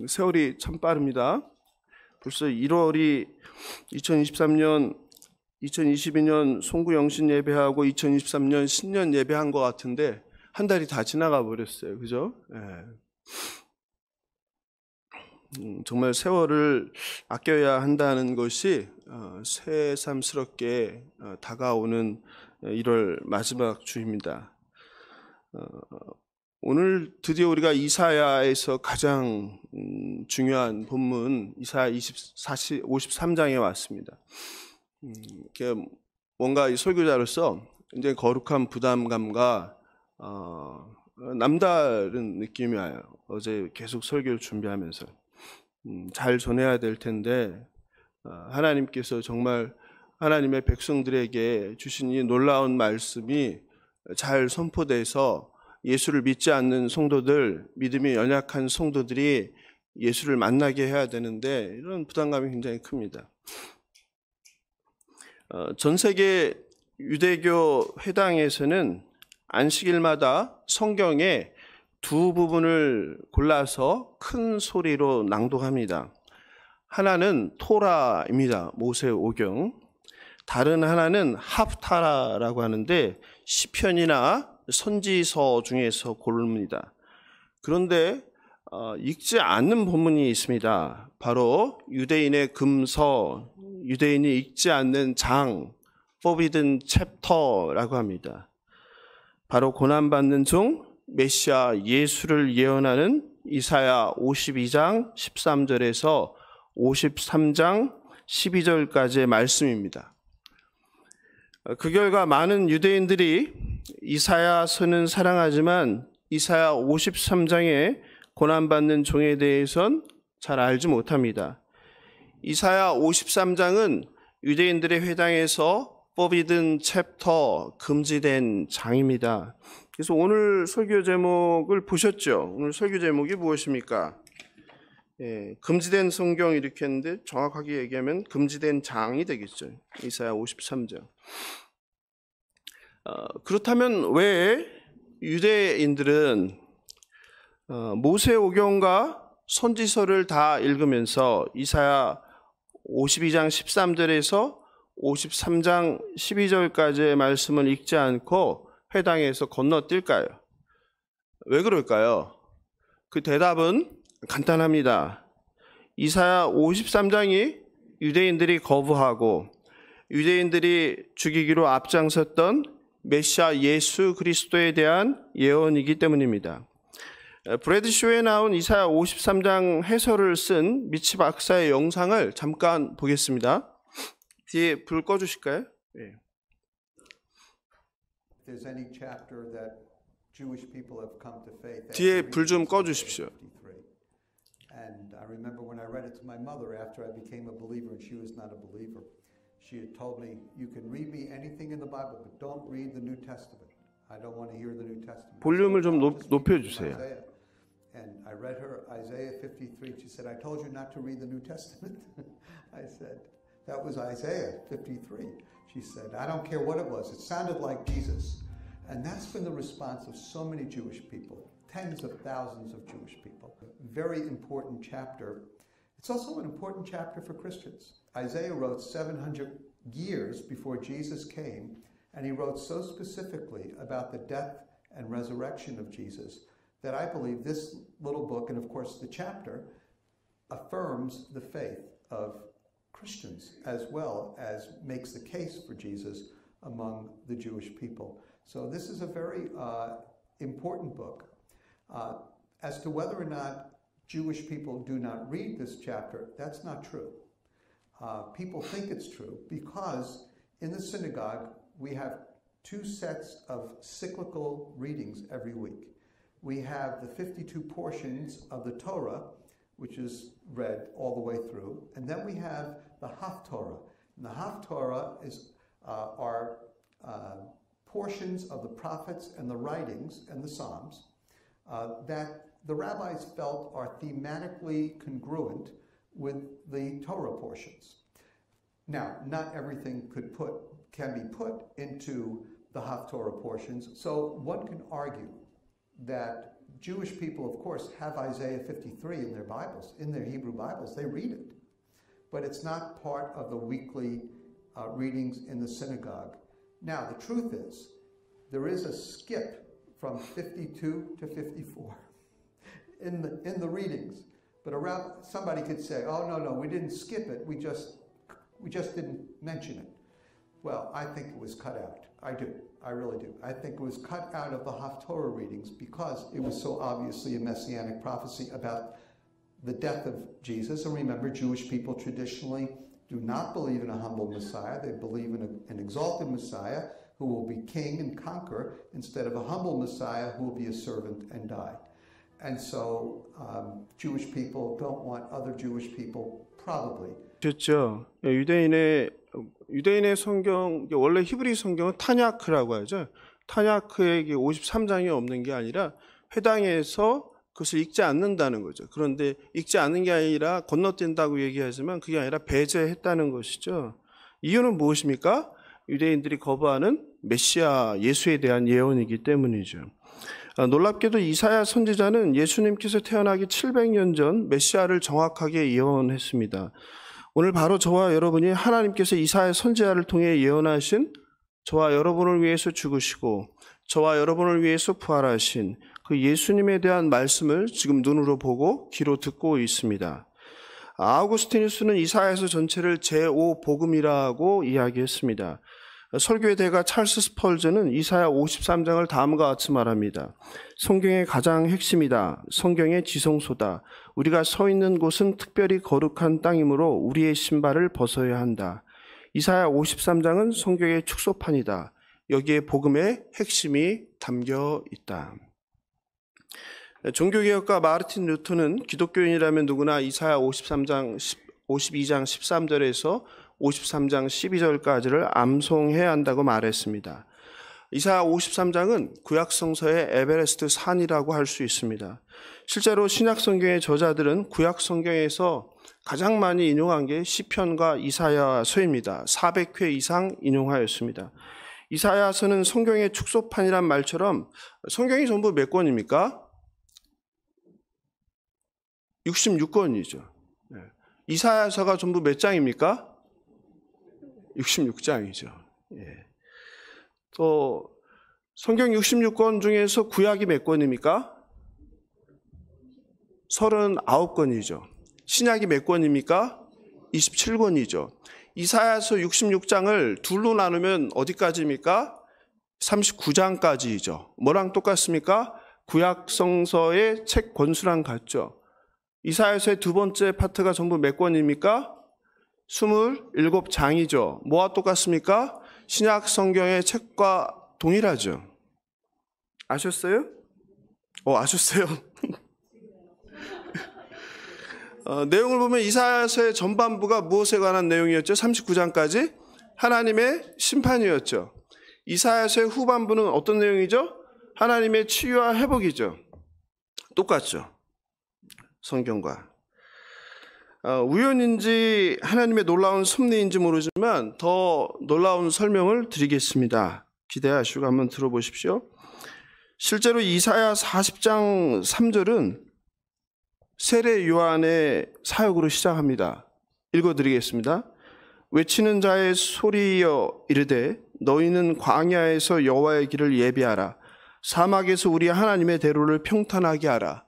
세월이 참 빠릅니다. 벌써 1월이 2022년 송구영신 예배하고 2023년 신년 예배한 것 같은데 한 달이 다 지나가 버렸어요. 그죠? 정말 세월을 아껴야 한다는 것이 새삼스럽게 다가오는 1월 마지막 주입니다. 오늘 드디어 우리가 이사야에서 가장 중요한 본문 이사야 53장에 왔습니다. 뭔가 이 설교자로서 굉장히 거룩한 부담감과 남다른 느낌이 와요. 어제 계속 설교를 준비하면서 잘 전해야 될 텐데 하나님께서 정말 하나님의 백성들에게 주신 이 놀라운 말씀이 잘 선포돼서 예수를 믿지 않는 성도들, 믿음이 연약한 성도들이 예수를 만나게 해야 되는데 이런 부담감이 굉장히 큽니다. 전 세계 유대교 회당에서는 안식일마다 성경의 두 부분을 골라서 큰 소리로 낭독합니다. 하나는 토라입니다. 모세오경. 다른 하나는 합타라라고 하는데 시편이나 선지서 중에서 고릅니다. 그런데 읽지 않는 본문이 있습니다. 바로 유대인의 금서, 유대인이 읽지 않는 장, Forbidden Chapter라고 합니다. 바로 고난받는 종 메시아 예수를 예언하는 이사야 52장 13절에서 53장 12절까지의 말씀입니다. 그 결과 많은 유대인들이 이사야서는 사랑하지만 이사야 53장의 고난받는 종에 대해선 잘 알지 못합니다. 이사야 53장은 유대인들의 회당에서 Forbidden Chapter, 금지된 장입니다. 그래서 오늘 설교 제목을 보셨죠? 오늘 설교 제목이 무엇입니까? 금지된 성경 이렇게 했는데 정확하게 얘기하면 금지된 장이 되겠죠. 이사야 53장. 그렇다면 왜 유대인들은 모세오경과 선지서를 다 읽으면서 이사야 52장 13절에서 53장 12절까지의 말씀을 읽지 않고 회당에서 건너뛸까요? 왜 그럴까요? 그 대답은 간단합니다. 이사야 53장이 유대인들이 거부하고 유대인들이 죽이기로 앞장섰던 메시아 예수 그리스도에 대한 예언이기 때문입니다. 브래드쇼에 나온 이사야 53장 해설을 쓴 미치 박사의 영상을 잠깐 보겠습니다. 뒤에 불 꺼주실까요? 네. 뒤에 불 좀 꺼주십시오. And I remember when I read it to my mother after I became a believer and she was not a believer. She had told me, you can read me anything in the Bible, but don't read the New Testament. I don't want to hear the New Testament. 볼륨을 좀 높여주세요. And I read her Isaiah 53. She said, I told you not to read the New Testament. I said, that was Isaiah 53. She said, I don't care what it was. It sounded like Jesus. And that's been the response of so many Jewish people, tens of thousands of Jewish people. Very important chapter. It's also an important chapter for Christians. Isaiah wrote 700 years before Jesus came, and he wrote so specifically about the death and resurrection of Jesus that I believe this little book, and of course the chapter, affirms the faith of Christians as well as makes the case for Jesus among the Jewish people. So this is a very important book. As to whether or not Jewish people do not read this chapter, that's not true. People think it's true because in the synagogue we have two sets of cyclical readings every week. We have the 52 portions of the Torah, which is read all the way through, and then we have the Haftorah. And the Haftorah is our portions of the prophets and the writings and the Psalms that the rabbis felt are thematically congruent with the Torah portions. Now, not everything can be put into the Haftorah portions, so one can argue that Jewish people, of course, have Isaiah 53 in their Bibles, in their Hebrew Bibles. They read it. But it's not part of the weekly readings in the synagogue. Now, the truth is, there is a skip from 52 to 54 in the readings. But around, somebody could say, oh, no, we didn't skip it. We just didn't mention it. Well, I think it was cut out. I do. I really do. I think it was cut out of the Haftorah readings because it was so obviously a messianic prophecy about the death of Jesus. And remember, Jewish people traditionally do not believe in a humble Messiah. They believe in an exalted Messiah who will be king and conquer instead of a humble Messiah who will be a servant and die. And so Jewish people don't want other Jewish people probably. 그렇죠. 유대인의 성경, 원래 히브리 성경은 타냐크라고 하죠. 타냐크에 53장이 없는 게 아니라 해당해서 그것을 읽지 않는다는 거죠. 그런데 읽지 않는 게 아니라 건너뛴다고 얘기하지만 그게 아니라 배제했다는 것이죠. 이유는 무엇입니까? 유대인들이 거부하는 메시아 예수에 대한 예언이기 때문이죠. 놀랍게도 이사야 선지자는 예수님께서 태어나기 700년 전 메시아를 정확하게 예언했습니다. 오늘 바로 저와 여러분이 하나님께서 이사야 선지자를 통해 예언하신 저와 여러분을 위해서 죽으시고 저와 여러분을 위해서 부활하신 그 예수님에 대한 말씀을 지금 눈으로 보고 귀로 듣고 있습니다. 아우구스티누스는 이사야서 전체를 제5복음이라고 이야기했습니다. 설교의 대가 찰스 스펄전은 이사야 53장을 다음과 같이 말합니다. 성경의 가장 핵심이다. 성경의 지성소다. 우리가 서 있는 곳은 특별히 거룩한 땅이므로 우리의 신발을 벗어야 한다. 이사야 53장은 성경의 축소판이다. 여기에 복음의 핵심이 담겨 있다. 종교개혁가 마르틴 루터는 기독교인이라면 누구나 이사야 52장 13절에서 53장 12절까지를 암송해야 한다고 말했습니다. 이사야 53장은 구약성서의 에베레스트 산이라고 할 수 있습니다. 실제로 신약성경의 저자들은 구약성경에서 가장 많이 인용한 게 시편과 이사야서입니다. 400회 이상 인용하였습니다. 이사야서는 성경의 축소판이란 말처럼 성경이 전부 몇 권입니까? 66권이죠. 이사야서가 전부 몇 장입니까? 66장이죠. 또 성경 66권 중에서 구약이 몇 권입니까? 39권이죠. 신약이 몇 권입니까? 27권이죠. 이사야서 66장을 둘로 나누면 어디까지입니까? 39장까지이죠. 뭐랑 똑같습니까? 구약성서의 책 권수랑 같죠. 이사야서의 두 번째 파트가 전부 몇 권입니까? 27장이죠. 뭐와 똑같습니까? 신약 성경의 책과 동일하죠. 아셨어요? 아셨어요? 내용을 보면 이사야서의 전반부가 무엇에 관한 내용이었죠? 39장까지 하나님의 심판이었죠. 이사야서의 후반부는 어떤 내용이죠? 하나님의 치유와 회복이죠. 똑같죠. 성경과. 우연인지 하나님의 놀라운 섭리인지 모르지만 더 놀라운 설명을 드리겠습니다. 기대하시고 한번 들어보십시오. 실제로 이사야 40장 3절은 세례 요한의 사역으로 시작합니다. 읽어드리겠습니다. 외치는 자의 소리여 이르되 너희는 광야에서 여호와의 길을 예비하라. 사막에서 우리 하나님의 대로를 평탄하게 하라.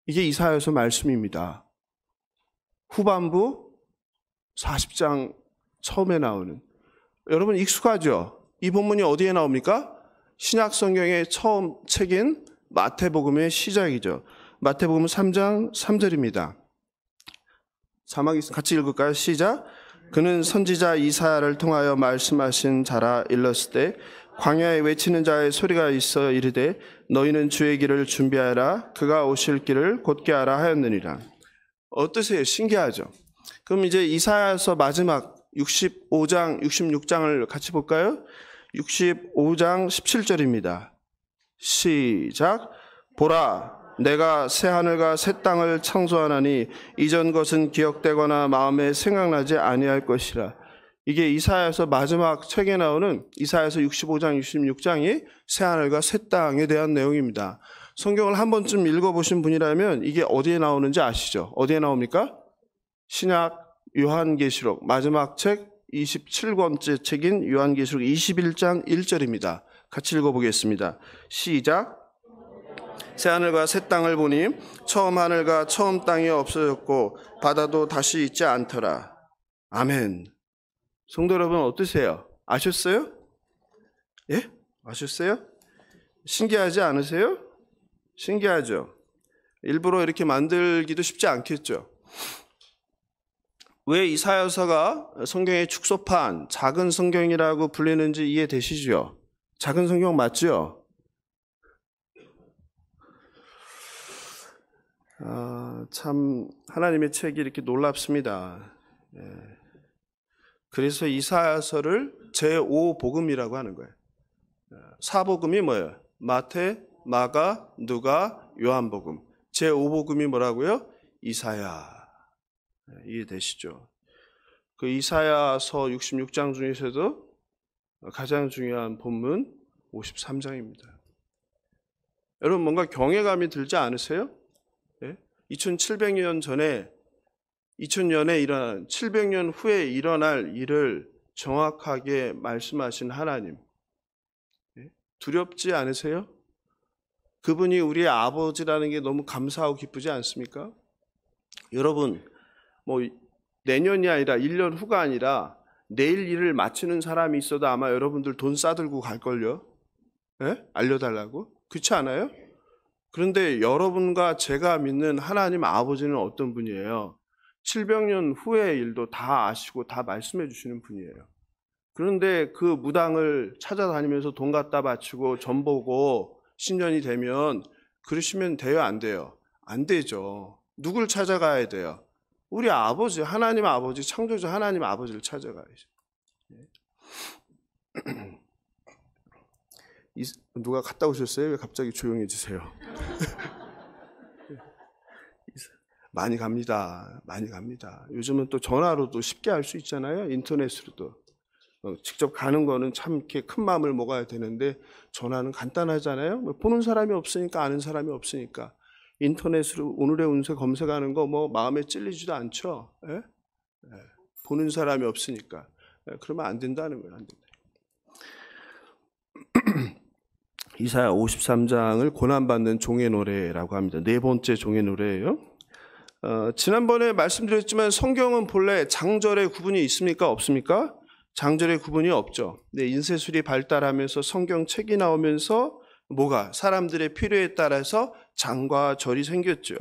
이게 이사야서 말씀입니다. 후반부 40장 처음에 나오는, 여러분 익숙하죠? 이 본문이 어디에 나옵니까? 신약 성경의 처음 책인 마태복음의 시작이죠. 마태복음 3장 3절입니다. 자막 같이 읽을까요? 시작. 그는 선지자 이사야를 통하여 말씀하신 자라 일렀을 때 광야에 외치는 자의 소리가 있어 이르되 너희는 주의 길을 준비하라. 그가 오실 길을 곧게 하라 하였느니라. 어떠세요? 신기하죠? 그럼 이제 이사야서 마지막 65장, 66장을 같이 볼까요? 65장 17절입니다. 시작. 보라, 내가 새 하늘과 새 땅을 창조하나니 이전 것은 기억되거나 마음에 생각나지 아니할 것이라. 이게 이사야서 마지막 책에 나오는 이사야서 65장, 66장이 새 하늘과 새 땅에 대한 내용입니다. 성경을 한 번쯤 읽어보신 분이라면 이게 어디에 나오는지 아시죠? 어디에 나옵니까? 신약 요한계시록 마지막 책 27권째 책인 요한계시록 21장 1절입니다. 같이 읽어보겠습니다. 시작. 새하늘과 새 땅을 보니 처음 하늘과 처음 땅이 없어졌고 바다도 다시 있지 않더라. 아멘. 성도 여러분 어떠세요? 아셨어요? 예? 아셨어요? 신기하지 않으세요? 신기하죠? 일부러 이렇게 만들기도 쉽지 않겠죠? 왜 이사야서가 성경의 축소판, 작은 성경이라고 불리는지 이해되시죠? 작은 성경 맞죠? 참 하나님의 책이 이렇게 놀랍습니다. 그래서 이사야서를 제5복음이라고 하는 거예요. 사복음이 뭐예요? 마태, 마가, 누가, 요한복음. 제5복음이 뭐라고요? 이사야. 이해되시죠? 그 이사야서 66장 중에서도 가장 중요한 본문 53장입니다. 여러분 뭔가 경외감이 들지 않으세요? 2700년 전에 2000년에 일어난 700년 후에 일어날 일을 정확하게 말씀하신 하나님. 두렵지 않으세요? 그분이 우리의 아버지라는 게 너무 감사하고 기쁘지 않습니까? 여러분 뭐 내년이 아니라 1년 후가 아니라 내일 일을 마치는 사람이 있어도 아마 여러분들 돈 싸들고 갈걸요? 알려달라고? 그렇지 않아요? 그런데 여러분과 제가 믿는 하나님 아버지는 어떤 분이에요? 700년 후의 일도 다 아시고 다 말씀해 주시는 분이에요. 그런데 그 무당을 찾아다니면서 돈 갖다 바치고 전 보고 신년이 되면 그러시면 돼요? 안 돼요? 안 되죠. 누굴 찾아가야 돼요? 우리 아버지, 하나님 아버지, 창조자 하나님 아버지를 찾아가야죠. 누가 갔다 오셨어요? 왜 갑자기 조용해지세요? 많이 갑니다. 많이 갑니다. 요즘은 또 전화로도 쉽게 할 수 있잖아요. 인터넷으로도. 직접 가는 거는 참 이렇게 큰 마음을 먹어야 되는데 전화는 간단하잖아요. 보는 사람이 없으니까 아는 사람이 없으니까. 인터넷으로 오늘의 운세 검색하는 거 뭐 마음에 찔리지도 않죠. 보는 사람이 없으니까. 그러면 안 된다는 거예요. 안 된다. 이사야 53장을 고난받는 종의 노래라고 합니다. 네 번째 종의 노래예요. 지난번에 말씀드렸지만 성경은 본래 장절의 구분이 있습니까? 없습니까? 장절의 구분이 없죠. 인쇄술이 발달하면서 성경책이 나오면서 뭐가 사람들의 필요에 따라서 장과 절이 생겼죠.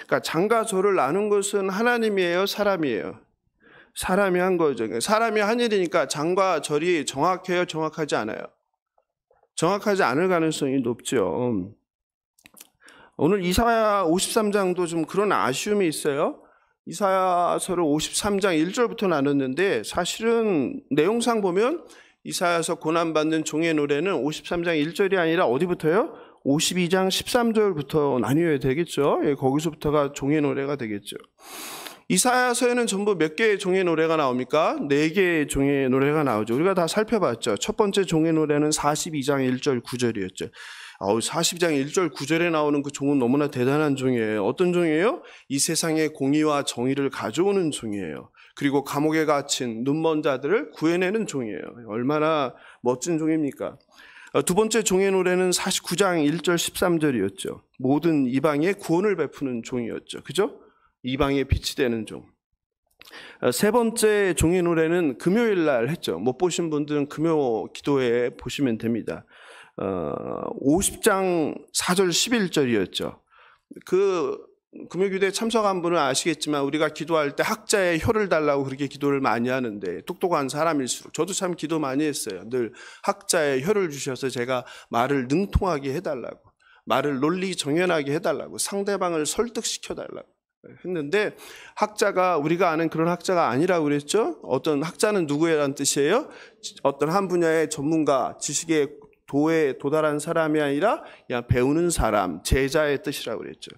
그러니까 장과 절을 나눈 것은 하나님이에요, 사람이에요? 사람이 한 거죠. 사람이 한 일이니까 장과 절이 정확해요, 정확하지 않아요? 정확하지 않을 가능성이 높죠. 오늘 이사야 53장도 좀 그런 아쉬움이 있어요. 이사야서를 53장 1절부터 나눴는데 사실은 내용상 보면 이사야서 고난받는 종의 노래는 53장 1절이 아니라 어디부터요? 52장 13절부터 나뉘어야 되겠죠. 거기서부터가 종의 노래가 되겠죠. 이사야서에는 전부 몇 개의 종의 노래가 나옵니까? 4개의 종의 노래가 나오죠. 우리가 다 살펴봤죠. 첫 번째 종의 노래는 42장 1절 9절이었죠. 42장 1절 9절에 나오는 그 종은 너무나 대단한 종이에요. 어떤 종이에요? 이 세상의 공의와 정의를 가져오는 종이에요. 그리고 감옥에 갇힌 눈먼 자들을 구해내는 종이에요. 얼마나 멋진 종입니까? 두 번째 종의 노래는 49장 1절 13절이었죠. 모든 이방에 구원을 베푸는 종이었죠. 그죠? 이방의 빛이 되는 종. 세 번째 종의 노래는 금요일 날 했죠. 못 보신 분들은 금요 기도회 보시면 됩니다. 50장 4절 11절이었죠. 그 금요기도에 참석한 분은 아시겠지만 우리가 기도할 때 학자의 혀를 달라고 그렇게 기도를 많이 하는데 똑똑한 사람일수록 저도 참 기도 많이 했어요. 늘 학자의 혀를 주셔서 제가 말을 능통하게 해달라고, 말을 논리 정연하게 해달라고, 상대방을 설득시켜달라고 했는데 학자가 우리가 아는 그런 학자가 아니라고 그랬죠. 어떤 학자는 누구라는 뜻이에요? 어떤 한 분야의 전문가, 지식의 도에 도달한 사람이 아니라 그냥 배우는 사람, 제자의 뜻이라고 그랬죠.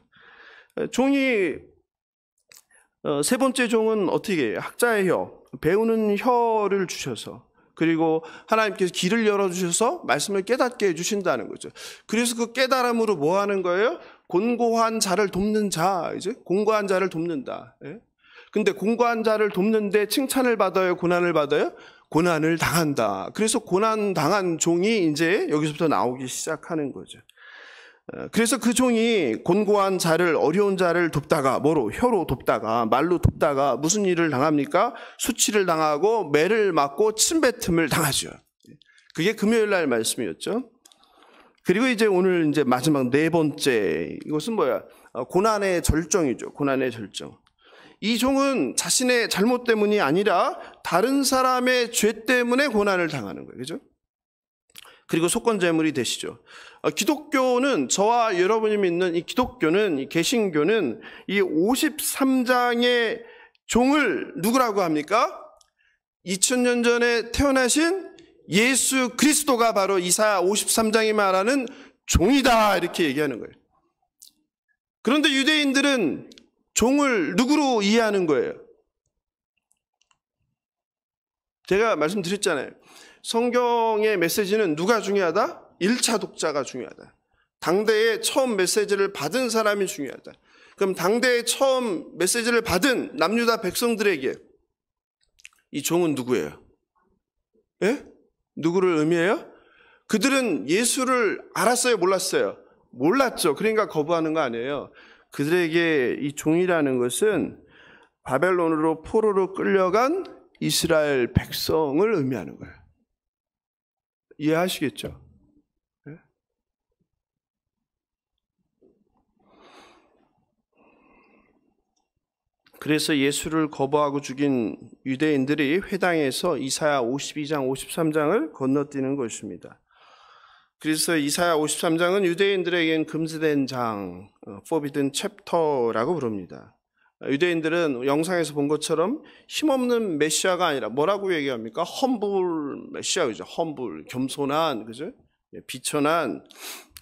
종이 세 번째 종은 어떻게 해요? 학자의 혀, 배우는 혀를 주셔서 그리고 하나님께서 길을 열어주셔서 말씀을 깨닫게 해주신다는 거죠. 그래서 그 깨달음으로 뭐 하는 거예요? 곤고한 자를 돕는 자, 이제 곤고한 자를 돕는다. 예? 근데 곤고한 자를 돕는데 칭찬을 받아요? 고난을 받아요? 고난을 당한다. 그래서 고난 당한 종이 이제 여기서부터 나오기 시작하는 거죠. 그래서 그 종이 곤고한 자를, 어려운 자를 돕다가 뭐로? 혀로 돕다가, 말로 돕다가 무슨 일을 당합니까? 수치를 당하고 매를 맞고 침뱉음을 당하죠. 그게 금요일 날 말씀이었죠. 그리고 이제 오늘 이제 마지막 네 번째, 이것은 뭐야? 고난의 절정이죠. 고난의 절정. 이 종은 자신의 잘못 때문이 아니라 다른 사람의 죄 때문에 고난을 당하는 거예요. 그죠? 그리고 속건제물이 되시죠. 기독교는, 저와 여러분이 믿는 이 기독교는, 이 개신교는 이 53장의 종을 누구라고 합니까? 2000년 전에 태어나신 예수 그리스도가 바로 이사야 53장이 말하는 종이다, 이렇게 얘기하는 거예요. 그런데 유대인들은 종을 누구로 이해하는 거예요? 제가 말씀드렸잖아요. 성경의 메시지는 누가 중요하다? 1차 독자가 중요하다. 당대에 처음 메시지를 받은 사람이 중요하다. 그럼 당대에 처음 메시지를 받은 남유다 백성들에게 이 종은 누구예요? 예? 누구를 의미해요? 그들은 예수를 알았어요? 몰랐어요? 몰랐죠. 그러니까 거부하는 거 아니에요. 그들에게 이 종이라는 것은 바벨론으로 포로로 끌려간 이스라엘 백성을 의미하는 거예요. 이해하시겠죠? 네? 그래서 예수를 거부하고 죽인 유대인들이 회당에서 이사야 52장, 53장을 건너뛰는 것입니다. 그래서 이사야 53장은 유대인들에겐 금지된 장, forbidden chapter라고 부릅니다. 유대인들은 영상에서 본 것처럼 힘없는 메시아가 아니라 뭐라고 얘기합니까? humble 메시아, 그죠? humble, 겸손한, 그죠? 비천한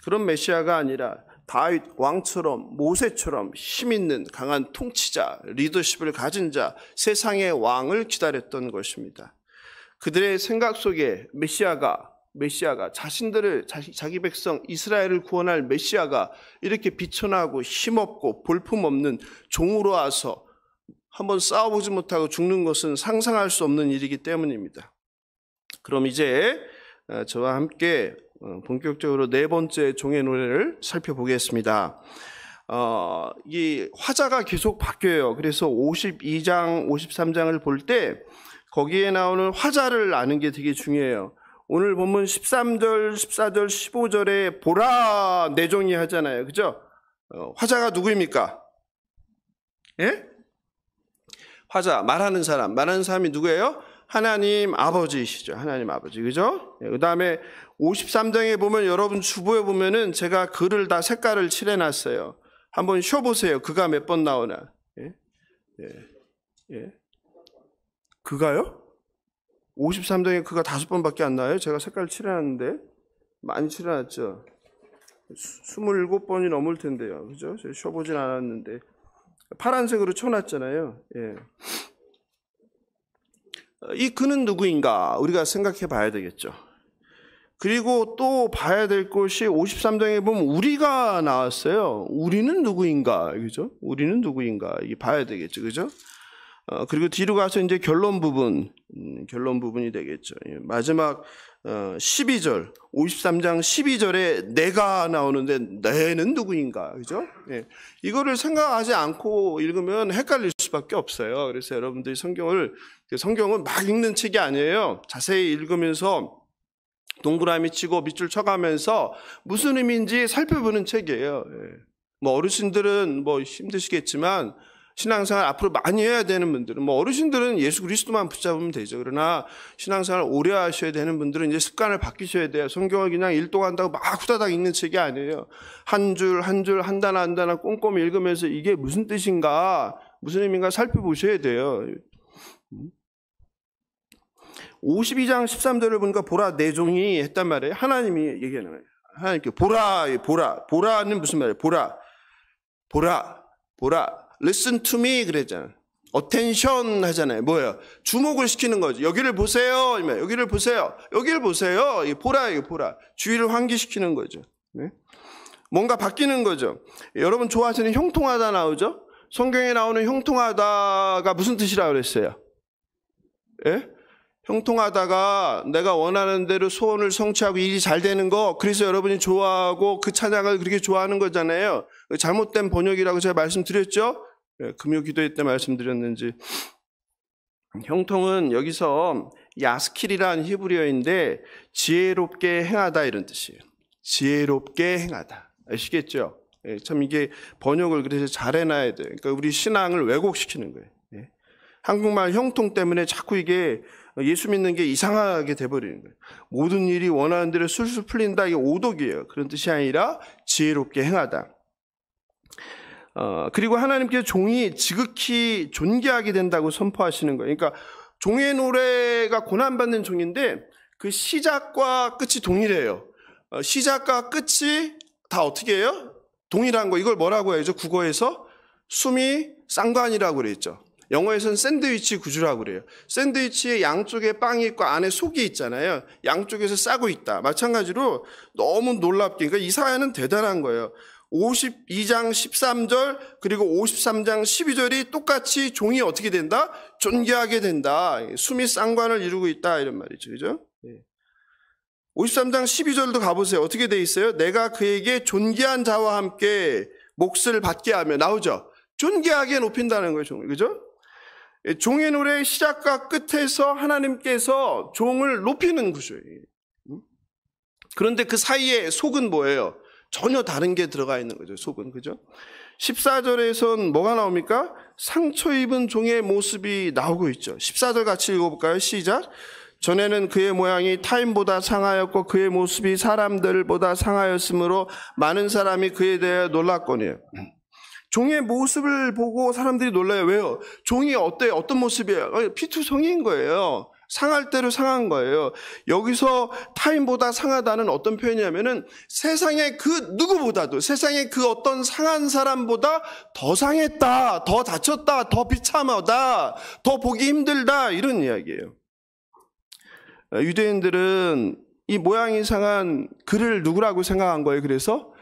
그런 메시아가 아니라 다윗 왕처럼, 모세처럼 힘 있는 강한 통치자, 리더십을 가진 자, 세상의 왕을 기다렸던 것입니다. 그들의 생각 속에 메시아가 자신들을, 자기 백성 이스라엘을 구원할 메시아가 이렇게 비천하고 힘없고 볼품없는 종으로 와서 한번 싸워보지 못하고 죽는 것은 상상할 수 없는 일이기 때문입니다. 그럼 이제 저와 함께 본격적으로 네 번째 종의 노래를 살펴보겠습니다. 이 화자가 계속 바뀌어요. 그래서 52장, 53장을 볼 때 거기에 나오는 화자를 아는 게 되게 중요해요. 오늘 본문 13절, 14절, 15절에 보라 내 종이 하잖아요. 그죠? 화자가 누구입니까? 예? 화자, 말하는 사람이 누구예요? 하나님 아버지이시죠. 하나님 아버지. 그죠? 그 다음에 53장에 보면 여러분 주보에 보면은 제가 글을 다 색깔을 칠해놨어요. 한번 쉬어보세요. 그가 몇 번 나오나. 예? 예. 예. 그가요? 53장에 그가 5번밖에 안 나와요. 제가 색깔 칠해놨는데. 많이 칠해놨죠. 27번이 넘을 텐데요. 그죠? 제가 쉬어보진 않았는데. 파란색으로 쳐놨잖아요. 예. 이 그는 누구인가? 우리가 생각해 봐야 되겠죠. 그리고 또 봐야 될 것이 53장에 보면 우리가 나왔어요. 우리는 누구인가? 그죠? 우리는 누구인가? 이 봐야 되겠죠. 그죠? 그리고 뒤로 가서 이제 결론 부분이 되겠죠. 마지막 12절, 53장 12절에 내가 나오는데 내는 누구인가? 그죠? 예. 이거를 생각하지 않고 읽으면 헷갈릴 수밖에 없어요. 그래서 여러분들이 성경은 막 읽는 책이 아니에요. 자세히 읽으면서 동그라미 치고 밑줄 쳐가면서 무슨 의미인지 살펴보는 책이에요. 예. 뭐 어르신들은 뭐 힘드시겠지만 신앙생활 앞으로 많이 해야 되는 분들은, 어르신들은 예수 그리스도만 붙잡으면 되죠. 그러나 신앙생활 오래 하셔야 되는 분들은 이제 습관을 바뀌셔야 돼요. 성경을 그냥 일독한다고 막 후다닥 읽는 책이 아니에요. 한 줄, 한 단어 꼼꼼히 읽으면서 이게 무슨 뜻인가, 무슨 의미인가 살펴보셔야 돼요. 52장 13절을 보니까 보라 내 종이 했단 말이에요. 하나님이 얘기하는 거예요. 하나님께 보라는 무슨 말이에요? 보라. Listen to me 그랬잖아요. 어텐션 하잖아요. 뭐예요? 주목을 시키는 거죠. 여기를 보세요. 여기를 보세요. 여기를 보세요. 보라, 이거 보라. 주의를 환기시키는 거죠. 네? 뭔가 바뀌는 거죠. 여러분 좋아하시는 형통하다 나오죠? 성경에 나오는 형통하다가 무슨 뜻이라고 그랬어요? 예? 형통하다가 내가 원하는 대로 소원을 성취하고 일이 잘 되는 거, 그래서 여러분이 좋아하고 그 찬양을 그렇게 좋아하는 거잖아요. 잘못된 번역이라고 제가 말씀드렸죠? 예, 금요 기도회 때 말씀드렸는지. 형통은 여기서 야스킬이라는 히브리어인데 지혜롭게 행하다 이런 뜻이에요. 지혜롭게 행하다. 아시겠죠? 예, 참 이게 번역을 그래서 잘 해놔야 돼요. 그러니까 우리 신앙을 왜곡시키는 거예요. 예. 한국말 형통 때문에 자꾸 이게 예수 믿는 게 이상하게 돼버리는 거예요. 모든 일이 원하는 대로 술술 풀린다. 이게 오독이에요. 그런 뜻이 아니라 지혜롭게 행하다. 그리고 하나님께서 종이 지극히 존귀하게 된다고 선포하시는 거예요. 그러니까 종의 노래가 고난받는 종인데 그 시작과 끝이 동일해요. 시작과 끝이 다 어떻게 해요? 동일한 거. 이걸 뭐라고 해야죠? 국어에서 숨이 쌍관이라고 그랬죠. 영어에서는 샌드위치 구조라고 그래요. 샌드위치에 양쪽에 빵이 있고 안에 속이 있잖아요. 양쪽에서 싸고 있다. 마찬가지로 너무 놀랍게, 그러니까 이 사연은 대단한 거예요. 52장 13절 그리고 53장 12절이 똑같이 종이 어떻게 된다? 존귀하게 된다. 숨이 쌍관을 이루고 있다 이런 말이죠. 그죠? 53장 12절도 가보세요. 어떻게 돼 있어요? 내가 그에게 존귀한 자와 함께 몫을 받게 하며 나오죠. 존귀하게 높인다는 거예요. 종을. 그죠? 종의 노래의 시작과 끝에서 하나님께서 종을 높이는 구조예요. 그런데 그 사이에 속은 뭐예요? 전혀 다른 게 들어가 있는 거죠. 속은. 그죠? 14절에선 뭐가 나옵니까? 상처 입은 종의 모습이 나오고 있죠. 14절 같이 읽어볼까요? 시작. 전에는 그의 모양이 타인보다 상하였고 그의 모습이 사람들보다 상하였으므로 많은 사람이 그에 대해 놀랐거니와. 종의 모습을 보고 사람들이 놀라요. 왜요? 종이 어때요? 어떤 모습이에요? 피투성이인 거예요. 상할 대로 상한 거예요. 여기서 타인보다 상하다는 어떤 표현이냐면은 세상의 그 누구보다도 세상의 그 어떤 상한 사람보다 더 상했다, 더 다쳤다, 더 비참하다, 더 보기 힘들다 이런 이야기예요. 유대인들은 이 모양이 상한 그를 누구라고 생각한 거예요. 그래서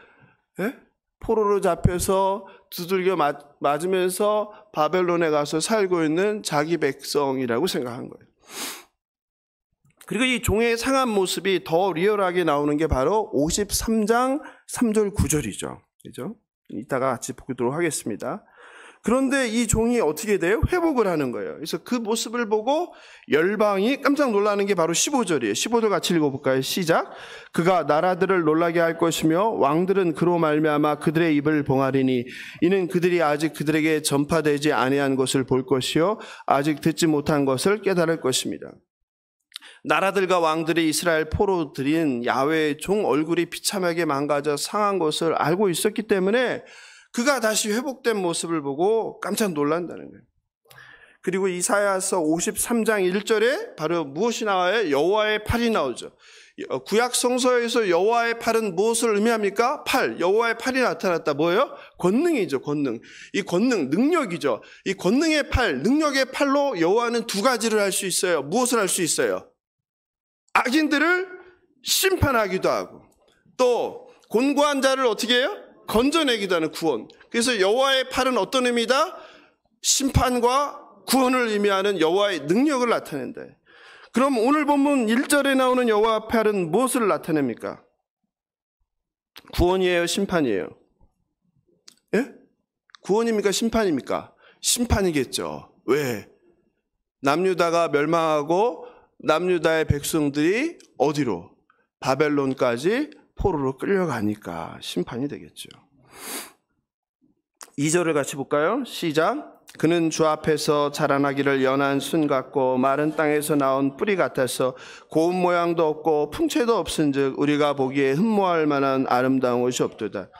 포로로 잡혀서 두들겨 맞으면서 바벨론에 가서 살고 있는 자기 백성이라고 생각한 거예요. 그리고 이 종의 상한 모습이 더 리얼하게 나오는 게 바로 53장 3절 9절이죠. 그죠? 이따가 같이 보도록 하겠습니다. 그런데 이 종이 어떻게 돼요? 회복을 하는 거예요. 그래서 그 모습을 보고 열방이 깜짝 놀라는 게 바로 15절이에요. 15절 같이 읽어볼까요? 시작. 그가 나라들을 놀라게 할 것이며 왕들은 그로 말미암아 그들의 입을 봉하리니 이는 그들이 아직 그들에게 전파되지 아니한 것을 볼 것이요 아직 듣지 못한 것을 깨달을 것입니다. 나라들과 왕들이 이스라엘 포로 들인 야훼의 종 얼굴이 비참하게 망가져 상한 것을 알고 있었기 때문에 그가 다시 회복된 모습을 보고 깜짝 놀란다는 거예요. 그리고 이사야서 53장 1절에 바로 무엇이 나와요? 여호와의 팔이 나오죠. 구약 성서에서 여호와의 팔은 무엇을 의미합니까? 팔, 여호와의 팔이 나타났다. 뭐예요? 권능이죠. 권능. 이 권능, 능력이죠. 이 권능의 팔, 능력의 팔로 여호와는 두 가지를 할 수 있어요. 무엇을 할 수 있어요? 악인들을 심판하기도 하고 또 곤고한 자를 어떻게 해요? 건져내기도 하는 구원. 그래서 여호와의 팔은 어떤 의미다? 심판과 구원을 의미하는 여호와의 능력을 나타낸다. 그럼 오늘 본문 1절에 나오는 여호와의 팔은 무엇을 나타냅니까? 구원이에요? 심판이에요? 예? 구원입니까? 심판입니까? 심판이겠죠. 왜? 남유다가 멸망하고 남유다의 백성들이 어디로? 바벨론까지 포로로 끌려가니까 심판이 되겠죠. 2절을 같이 볼까요? 시작. 그는 주 앞에서 자라나기를 연한 순 같고 마른 땅에서 나온 뿌리 같아서 고운 모양도 없고 풍채도 없은즉 우리가 보기에 흠모할 만한 아름다운 것이 없도다.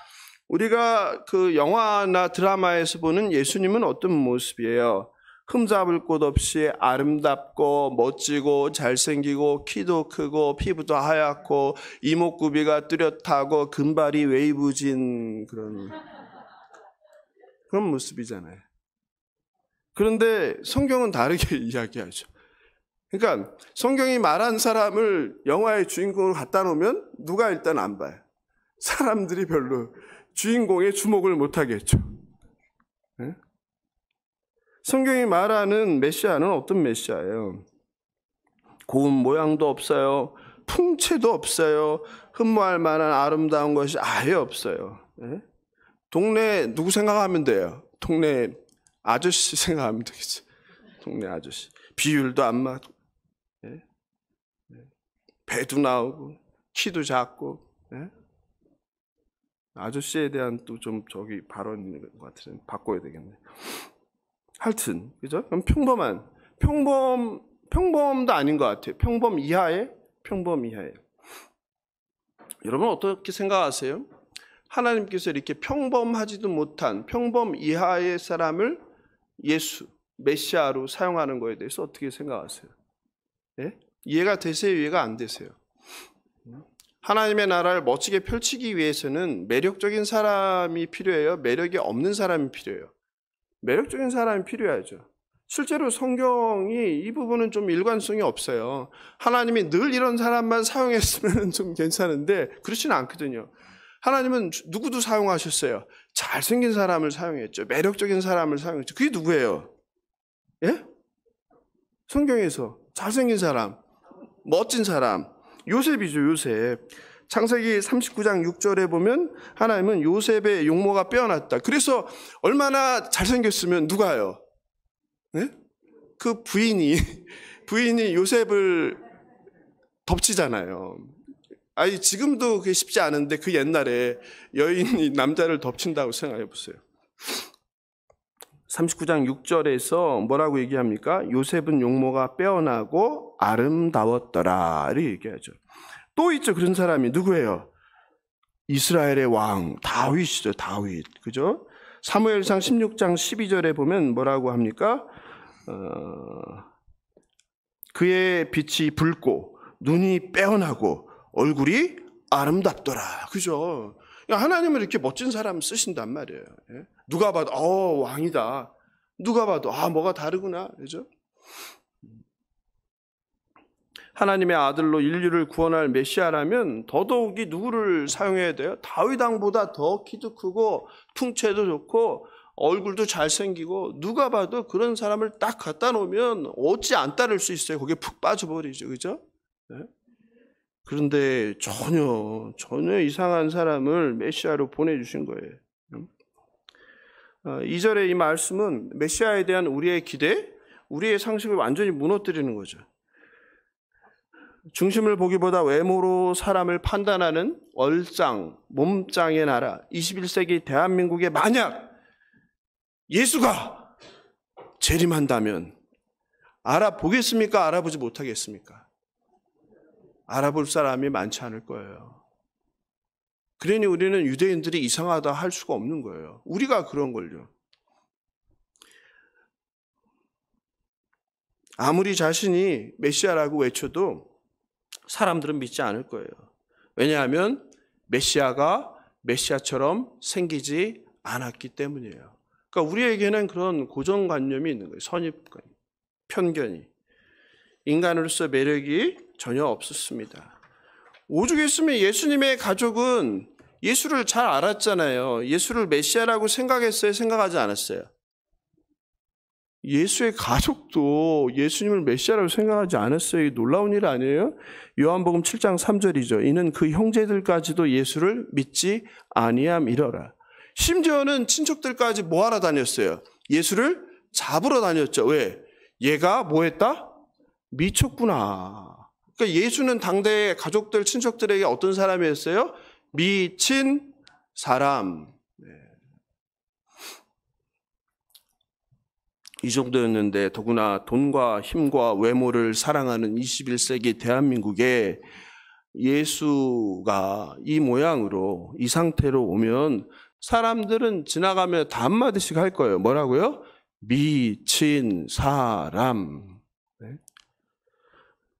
우리가 그 영화나 드라마에서 보는 예수님은 어떤 모습이에요? 흠잡을 곳 없이 아름답고 멋지고 잘생기고 키도 크고 피부도 하얗고 이목구비가 뚜렷하고 금발이 웨이브진 그런 모습이잖아요. 그런데 성경은 다르게 이야기하죠. 그러니까 성경이 말한 사람을 영화의 주인공으로 갖다 놓으면 누가 일단 안 봐요. 사람들이 별로 주인공에 주목을 못 하겠죠. 네? 성경이 말하는 메시아는 어떤 메시아예요? 고운 모양도 없어요. 풍채도 없어요. 흠모할 만한 아름다운 것이 아예 없어요. 네? 동네 누구 생각하면 돼요? 동네 아저씨 생각하면 되겠죠. 동네 아저씨. 비율도 안 맞고, 네? 배도 나오고, 키도 작고, 네? 아저씨에 대한 또 좀 저기 발언 있는 것 같아서 바꿔야 되겠네. 하여튼, 그죠? 그럼 평범도 아닌 것 같아요. 평범 이하에. 여러분 어떻게 생각하세요? 하나님께서 이렇게 평범하지도 못한 평범 이하의 사람을 예수, 메시아로 사용하는 거에 대해서 어떻게 생각하세요? 예? 이해가 되세요? 이해가 안 되세요? 하나님의 나라를 멋지게 펼치기 위해서는 매력적인 사람이 필요해요? 매력이 없는 사람이 필요해요? 매력적인 사람이 필요하죠. 실제로 성경이 이 부분은 좀 일관성이 없어요. 하나님이 늘 이런 사람만 사용했으면 좀 괜찮은데 그렇지는 않거든요. 하나님은 누구도 사용하셨어요. 잘생긴 사람을 사용했죠. 매력적인 사람을 사용했죠. 그게 누구예요? 예? 성경에서 잘생긴 사람, 멋진 사람, 요셉이죠. 요셉. 창세기 39장 6절에 보면 하나님은 요셉의 용모가 빼어났다. 그래서 얼마나 잘생겼으면 누가요? 네? 그 부인이 요셉을 덮치잖아요. 아니 지금도 그게 쉽지 않은데 그 옛날에 여인이 남자를 덮친다고 생각해 보세요. 39장 6절에서 뭐라고 얘기합니까? 요셉은 용모가 빼어나고 아름다웠더라 이렇게 얘기하죠. 또 있죠. 그런 사람이 누구예요? 이스라엘의 왕 다윗이죠. 다윗. 그죠? 사무엘상 16장 12절에 보면 뭐라고 합니까? 그의 빛이 붉고 눈이 빼어나고 얼굴이 아름답더라. 그죠? 하나님은 이렇게 멋진 사람 쓰신단 말이에요. 누가 봐도 왕이다. 누가 봐도 뭐가 다르구나. 그죠? 하나님의 아들로 인류를 구원할 메시아라면 더더욱이 누구를 사용해야 돼요? 다윗 왕보다 더 키도 크고 풍채도 좋고 얼굴도 잘생기고 누가 봐도 그런 사람을 딱 갖다 놓으면 어찌 안 따를 수 있어요. 거기에 푹 빠져버리죠. 그죠? 네? 그런데 전혀 이상한 사람을 메시아로 보내주신 거예요. 2절의 이 말씀은 메시아에 대한 우리의 기대, 우리의 상식을 완전히 무너뜨리는 거죠. 중심을 보기보다 외모로 사람을 판단하는 얼짱, 몸짱의 나라, 21세기 대한민국에 만약 예수가 재림한다면 알아보겠습니까? 알아보지 못하겠습니까? 알아볼 사람이 많지 않을 거예요. 그러니 우리는 유대인들이 이상하다 할 수가 없는 거예요. 우리가 그런 걸요. 아무리 자신이 메시아라고 외쳐도 사람들은 믿지 않을 거예요. 왜냐하면 메시아가 메시아처럼 생기지 않았기 때문이에요. 그러니까 우리에게는 그런 고정관념이 있는 거예요. 선입관, 편견이. 인간으로서 매력이 전혀 없었습니다. 오죽했으면 예수님의 가족은 예수를 잘 알았잖아요. 예수를 메시아라고 생각했어요? 생각하지 않았어요? 예수의 가족도 예수님을 메시아라고 생각하지 않았어요. 이게 놀라운 일 아니에요? 요한복음 7장 3절이죠. 이는 그 형제들까지도 예수를 믿지 아니함이러라. 심지어는 친척들까지 뭐하러 다녔어요? 예수를 잡으러 다녔죠. 왜? 얘가 뭐했다? 미쳤구나. 그러니까 예수는 당대의 가족들, 친척들에게 어떤 사람이었어요? 미친 사람. 이 정도였는데 더구나 돈과 힘과 외모를 사랑하는 21세기 대한민국에 예수가 이 모양으로 이 상태로 오면 사람들은 지나가며 다 한마디씩 할 거예요. 뭐라고요? 미친 사람.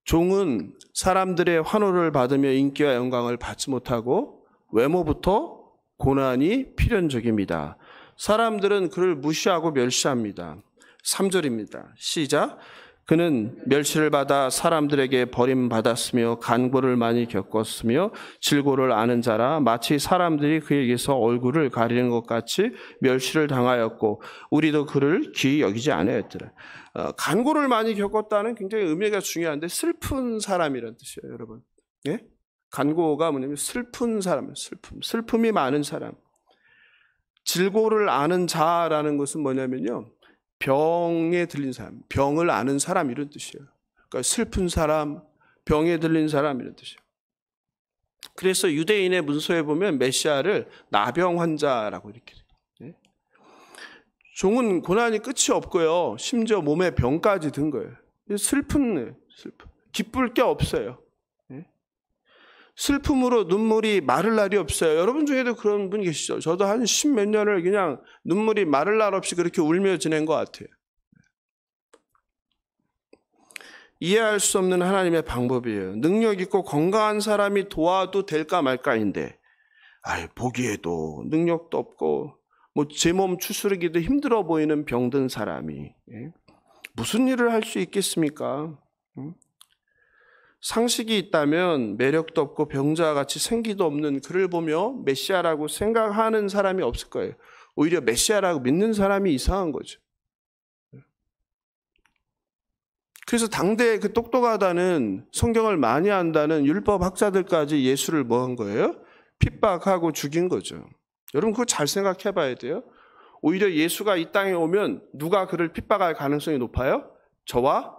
종은 사람들의 환호를 받으며 인기와 영광을 받지 못하고 외모부터 고난이 필연적입니다. 사람들은 그를 무시하고 멸시합니다. 3절입니다. 시작. 그는 멸시를 받아 사람들에게 버림받았으며 간고를 많이 겪었으며 질고를 아는 자라 마치 사람들이 그에게서 얼굴을 가리는 것 같이 멸시를 당하였고 우리도 그를 귀히 여기지 않았더라. 간고를 많이 겪었다는 굉장히 의미가 중요한데 슬픈 사람이라는 뜻이에요, 여러분. 예? 간고가 뭐냐면 슬픈 사람, 슬픔이 많은 사람. 질고를 아는 자라는 것은 뭐냐면요, 병에 들린 사람, 병을 아는 사람 이런 뜻이에요. 그러니까 슬픈 사람, 병에 들린 사람 이런 뜻이에요. 그래서 유대인의 문서에 보면 메시아를 나병 환자라고 이렇게 돼요. 종은 고난이 끝이 없고요, 심지어 몸에 병까지 든 거예요. 슬픈. 기쁠 게 없어요. 슬픔으로 눈물이 마를 날이 없어요. 여러분 중에도 그런 분 계시죠? 저도 한 10몇 년을 그냥 눈물이 마를 날 없이 그렇게 울며 지낸 것 같아요. 이해할 수 없는 하나님의 방법이에요. 능력 있고 건강한 사람이 도와도 될까 말까인데, 보기에도 능력도 없고 제 몸 추스르기도 힘들어 보이는 병든 사람이 무슨 일을 할 수 있겠습니까? 상식이 있다면 매력도 없고 병자와 같이 생기도 없는 그를 보며 메시아라고 생각하는 사람이 없을 거예요. 오히려 메시아라고 믿는 사람이 이상한 거죠. 그래서 당대에 그 똑똑하다는, 성경을 많이 안다는 율법 학자들까지 예수를 뭐 한 거예요? 핍박하고 죽인 거죠. 여러분 그거 잘 생각해 봐야 돼요. 오히려 예수가 이 땅에 오면 누가 그를 핍박할 가능성이 높아요? 저와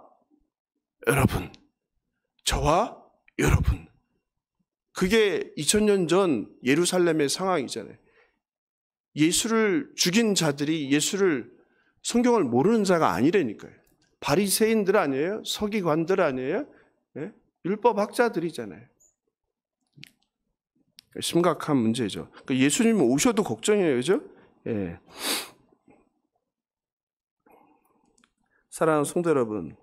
여러분. 그게 2000년 전 예루살렘의 상황이잖아요. 예수를 죽인 자들이 예수를, 성경을 모르는 자가 아니라니까요. 바리새인들 아니에요? 서기관들 아니에요? 율법 학자들이잖아요. 심각한 문제죠. 예수님 오셔도 걱정이에요, 그죠? 예. 사랑하는 성도 여러분,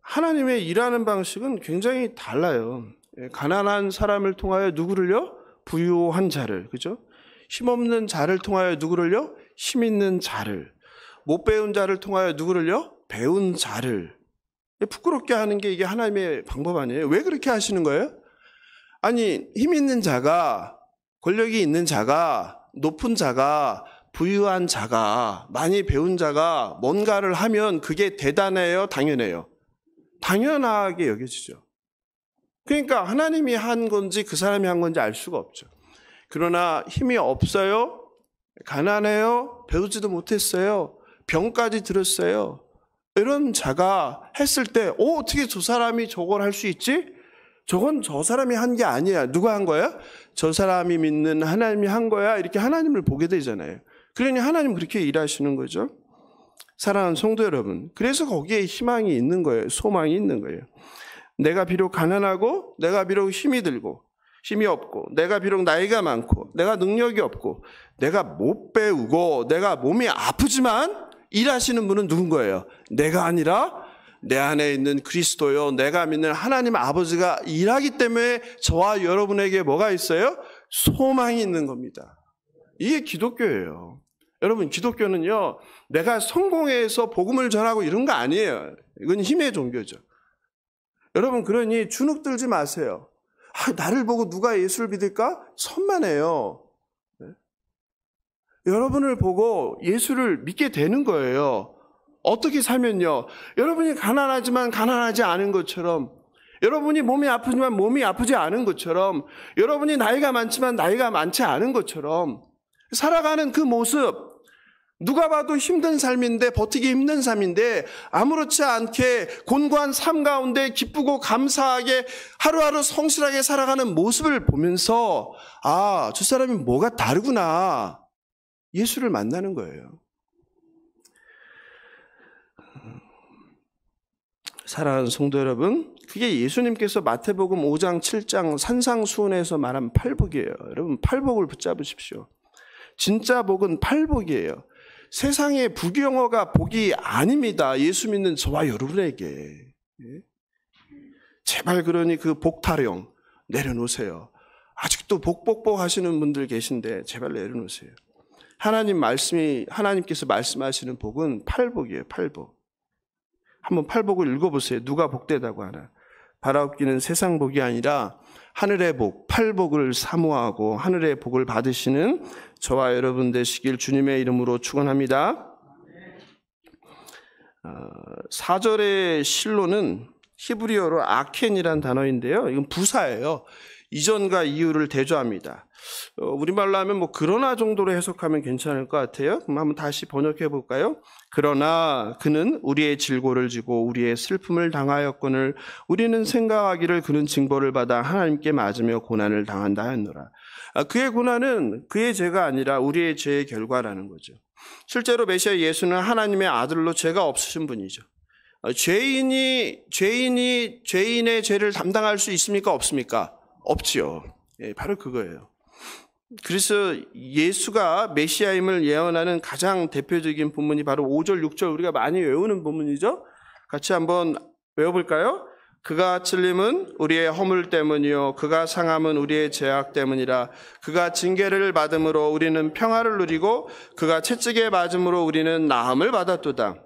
하나님의 일하는 방식은 굉장히 달라요. 가난한 사람을 통하여 누구를요? 부유한 자를, 그죠? 힘없는 자를 통하여 누구를요? 힘 있는 자를. 못 배운 자를 통하여 누구를요? 배운 자를. 부끄럽게 하는 게 이게 하나님의 방법 아니에요? 왜 그렇게 하시는 거예요? 아니, 힘 있는 자가, 권력이 있는 자가, 높은 자가, 부유한 자가, 많이 배운 자가 뭔가를 하면 그게 대단해요? 당연해요? 당연하게 여겨지죠. 그러니까 하나님이 한 건지 그 사람이 한 건지 알 수가 없죠. 그러나 힘이 없어요? 가난해요? 배우지도 못했어요? 병까지 들었어요? 이런 자가 했을 때 어떻게 저 사람이 저걸 할 수 있지? 저건 저 사람이 한 게 아니야. 누가 한 거야? 저 사람이 믿는 하나님이 한 거야. 이렇게 하나님을 보게 되잖아요. 그러니 하나님 그렇게 일하시는 거죠. 사랑하는 성도 여러분, 그래서 거기에 희망이 있는 거예요. 소망이 있는 거예요. 내가 비록 가난하고, 내가 비록 힘이 들고, 힘이 없고, 내가 비록 나이가 많고, 내가 능력이 없고, 내가 못 배우고, 내가 몸이 아프지만 일하시는 분은 누군 거예요? 내가 아니라 내 안에 있는 그리스도요, 내가 믿는 하나님 아버지가 일하기 때문에 저와 여러분에게 뭐가 있어요? 소망이 있는 겁니다. 이게 기독교예요. 여러분, 기독교는요, 내가 성공해서 복음을 전하고 이런 거 아니에요. 이건 힘의 종교죠. 여러분, 그러니 주눅 들지 마세요. 나를 보고 누가 예수를 믿을까? 천만에요. 네? 여러분을 보고 예수를 믿게 되는 거예요. 어떻게 살면요? 여러분이 가난하지만 가난하지 않은 것처럼, 여러분이 몸이 아프지만 몸이 아프지 않은 것처럼, 여러분이 나이가 많지만 나이가 많지 않은 것처럼 살아가는 그 모습, 누가 봐도 힘든 삶인데, 버티기 힘든 삶인데 아무렇지 않게 곤고한 삶 가운데 기쁘고 감사하게 하루하루 성실하게 살아가는 모습을 보면서 저 사람이 뭐가 다르구나, 예수를 만나는 거예요. 사랑하는 성도 여러분, 그게 예수님께서 마태복음 5장 7장 산상수훈에서 말한 팔복이에요. 여러분, 팔복을 붙잡으십시오. 진짜 복은 팔복이에요. 세상의 부경어가 복이 아닙니다. 예수 믿는 저와 여러분에게. 제발 그러니 그 복타령 내려놓으세요. 아직도 복복복 하시는 분들 계신데 제발 내려놓으세요. 하나님께서 말씀하시는 복은 팔복이에요. 팔복. 한번 팔복을 읽어보세요. 누가 복되다고 하나. 바라옵기는 세상 복이 아니라 하늘의 복, 팔복을 사모하고 하늘의 복을 받으시는 저와 여러분 되시길 주님의 이름으로 축원합니다. 4절의 실로는 히브리어로 아켄이란 단어인데요. 이건 부사예요. 이전과 이후를 대조합니다. 우리말로 하면 그러나 정도로 해석하면 괜찮을 것 같아요. 그럼 한번 다시 번역해 볼까요? 그러나 그는 우리의 질고를 지고 우리의 슬픔을 당하였거늘 우리는 생각하기를 그는 징벌을 받아 하나님께 맞으며 고난을 당한다 하였노라. 그의 고난은 그의 죄가 아니라 우리의 죄의 결과라는 거죠. 실제로 메시아 예수는 하나님의 아들로 죄가 없으신 분이죠. 죄인이 죄인의 죄를 담당할 수 있습니까? 없습니까? 없지요. 바로 그거예요. 그래서 예수가 메시아임을 예언하는 가장 대표적인 본문이 바로 5절, 6절 우리가 많이 외우는 본문이죠. 같이 한번 외워볼까요? 그가 찔림은 우리의 허물 때문이요 그가 상함은 우리의 죄악 때문이라. 그가 징계를 받음으로 우리는 평화를 누리고 그가 채찍에 맞음으로 우리는 나음을 받았도다.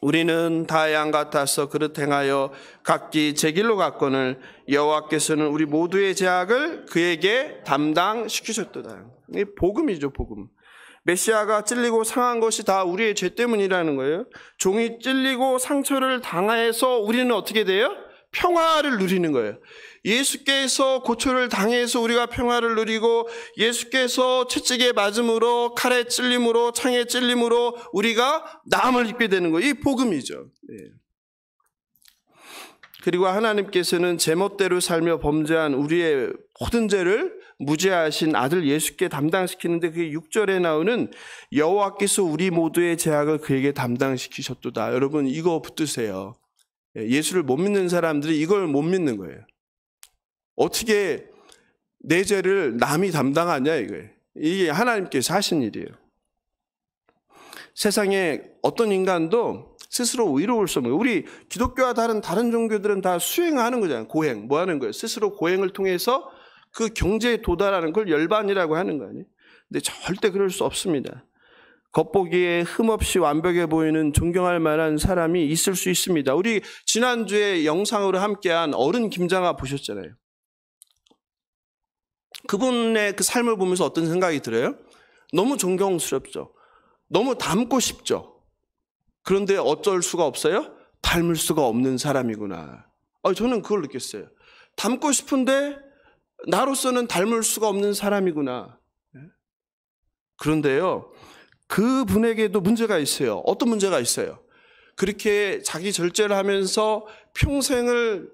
우리는 다 양 같아서 그릇 행하여 각기 제 길로 갔거늘 여호와께서는 우리 모두의 죄악을 그에게 담당시키셨도다. 이 복음이죠, 복음. 메시아가 찔리고 상한 것이 다 우리의 죄 때문이라는 거예요. 종이 찔리고 상처를 당해서 우리는 어떻게 돼요? 평화를 누리는 거예요. 예수께서 고초를 당해서 우리가 평화를 누리고 예수께서 채찍에 맞음으로 칼에 찔림으로 창에 찔림으로 우리가 나음을 입게 되는 거예요. 이 복음이죠. 그리고 하나님께서는 제멋대로 살며 범죄한 우리의 모든 죄를 무죄하신 아들 예수께 담당시키는데 그게 6절에 나오는 여호와께서 우리 모두의 죄악을 그에게 담당시키셨도다. 여러분 이거 붙드세요. 예수를 못 믿는 사람들이 이걸 못 믿는 거예요. 어떻게 내 죄를 남이 담당하냐 이거예요. 이게 하나님께서 하신 일이에요. 세상에 어떤 인간도 스스로 의로울 수 없는 거예요. 우리 기독교와 다른 종교들은 다 수행하는 거잖아요. 고행. 뭐 하는 거예요? 스스로 고행을 통해서 그 경제에 도달하는 걸 열반이라고 하는 거 아니에요? 근데 절대 그럴 수 없습니다. 겉보기에 흠없이 완벽해 보이는 존경할 만한 사람이 있을 수 있습니다. 우리 지난주에 영상으로 함께한 어른 김장아 보셨잖아요. 그분의 그 삶을 보면서 어떤 생각이 들어요? 너무 존경스럽죠. 너무 닮고 싶죠. 그런데 어쩔 수가 없어요? 닮을 수가 없는 사람이구나. 저는 그걸 느꼈어요. 닮고 싶은데 나로서는 닮을 수가 없는 사람이구나. 그런데요, 그분에게도 문제가 있어요. 어떤 문제가 있어요? 그렇게 자기 절제를 하면서 평생을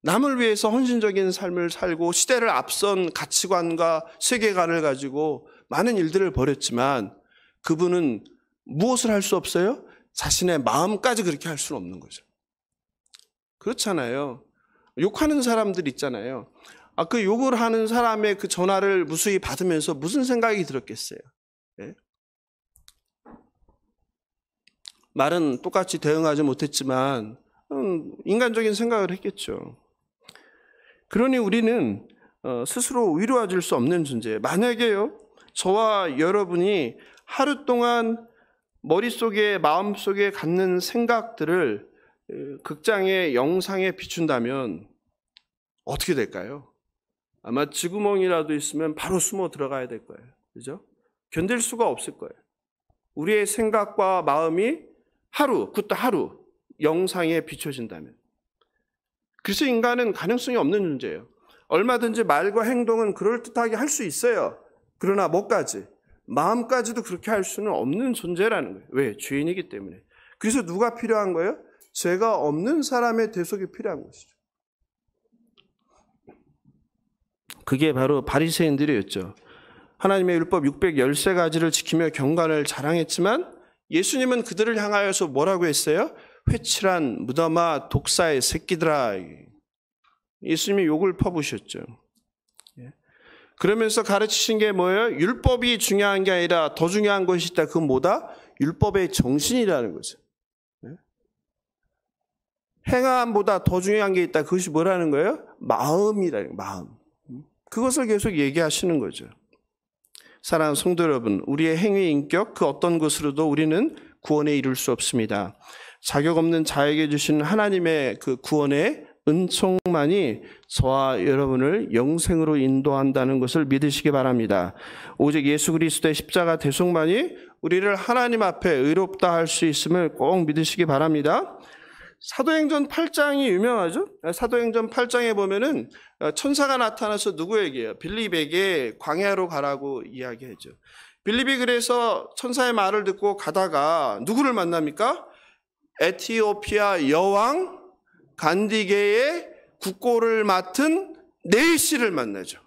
남을 위해서 헌신적인 삶을 살고 시대를 앞선 가치관과 세계관을 가지고 많은 일들을 벌였지만 그분은 무엇을 할 수 없어요? 자신의 마음까지 그렇게 할 수는 없는 거죠. 그렇잖아요. 욕하는 사람들 있잖아요. 그 욕을 하는 사람의 그 전화를 무수히 받으면서 무슨 생각이 들었겠어요? 네? 말은 똑같이 대응하지 못했지만 인간적인 생각을 했겠죠. 그러니 우리는 스스로 위로해 수 없는 존재예요. 만약에요, 저와 여러분이 하루 동안 머릿속에 마음속에 갖는 생각들을 극장의 영상에 비춘다면 어떻게 될까요? 아마 쥐구멍이라도 있으면 바로 숨어 들어가야 될 거예요. 그죠? 견딜 수가 없을 거예요. 우리의 생각과 마음이 그것도 하루 영상에 비춰진다면. 그래서 인간은 가능성이 없는 존재예요. 얼마든지 말과 행동은 그럴듯하게 할 수 있어요. 그러나 뭐까지? 마음까지도 그렇게 할 수는 없는 존재라는 거예요. 왜? 죄인이기 때문에. 그래서 누가 필요한 거예요? 죄가 없는 사람의 대속이 필요한 것이죠. 그게 바로 바리새인들이었죠. 하나님의 율법 613가지를 지키며 경건을 자랑했지만 예수님은 그들을 향하여서 뭐라고 했어요? 회칠한 무덤아 독사의 새끼들아. 예수님이 욕을 퍼부으셨죠. 그러면서 가르치신 게 뭐예요? 율법이 중요한 게 아니라 더 중요한 것이 있다. 그건 뭐다? 율법의 정신이라는 거죠. 행함보다 더 중요한 게 있다. 그것이 뭐라는 거예요? 마음이라는 거예요. 마음. 그것을 계속 얘기하시는 거죠. 사랑하는 성도 여러분, 우리의 행위, 인격 그 어떤 것으로도 우리는 구원에 이룰 수 없습니다. 자격 없는 자에게 주신 하나님의 그 구원의 은총만이 저와 여러분을 영생으로 인도한다는 것을 믿으시기 바랍니다. 오직 예수 그리스도의 십자가 대속만이 우리를 하나님 앞에 의롭다 할 수 있음을 꼭 믿으시기 바랍니다. 사도행전 8장이 유명하죠. 사도행전 8장에 보면은 천사가 나타나서 누구에게요? 빌립에게 광야로 가라고 이야기하죠. 빌립이 그래서 천사의 말을 듣고 가다가 누구를 만납니까? 에티오피아 여왕 간디게의 국고를 맡은 네시를 만나죠.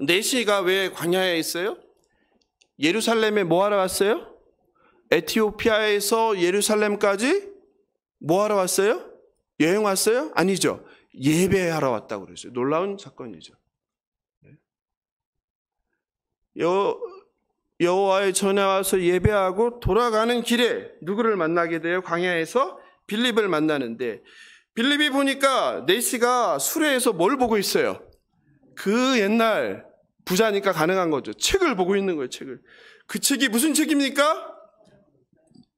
네시가 왜 광야에 있어요? 예루살렘에 뭐 하러 왔어요? 에티오피아에서 예루살렘까지 뭐 하러 왔어요? 여행 왔어요? 아니죠. 예배하러 왔다고 그러죠. 놀라운 사건이죠. 여호와의 전에 와서 예배하고 돌아가는 길에 누구를 만나게 돼요? 광야에서 빌립을 만나는데, 빌립이 보니까 네시가 수레에서 뭘 보고 있어요? 그 옛날 부자니까 가능한 거죠. 책을 보고 있는 거예요. 책을. 그 책이 무슨 책입니까?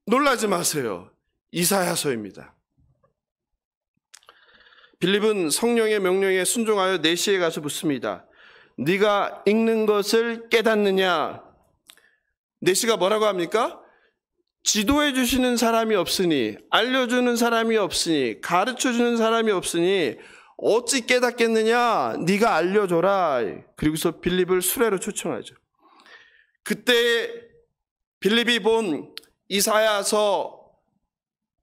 놀라지 마세요. 이사야서입니다. 빌립은 성령의 명령에 순종하여 네시에 가서 묻습니다. 네가 읽는 것을 깨닫느냐? 네시가 뭐라고 합니까? 지도해 주시는 사람이 없으니, 알려주는 사람이 없으니, 가르쳐주는 사람이 없으니 어찌 깨닫겠느냐? 네가 알려줘라. 그리고서 빌립을 수레로 초청하죠. 그때 빌립이 본 이사야서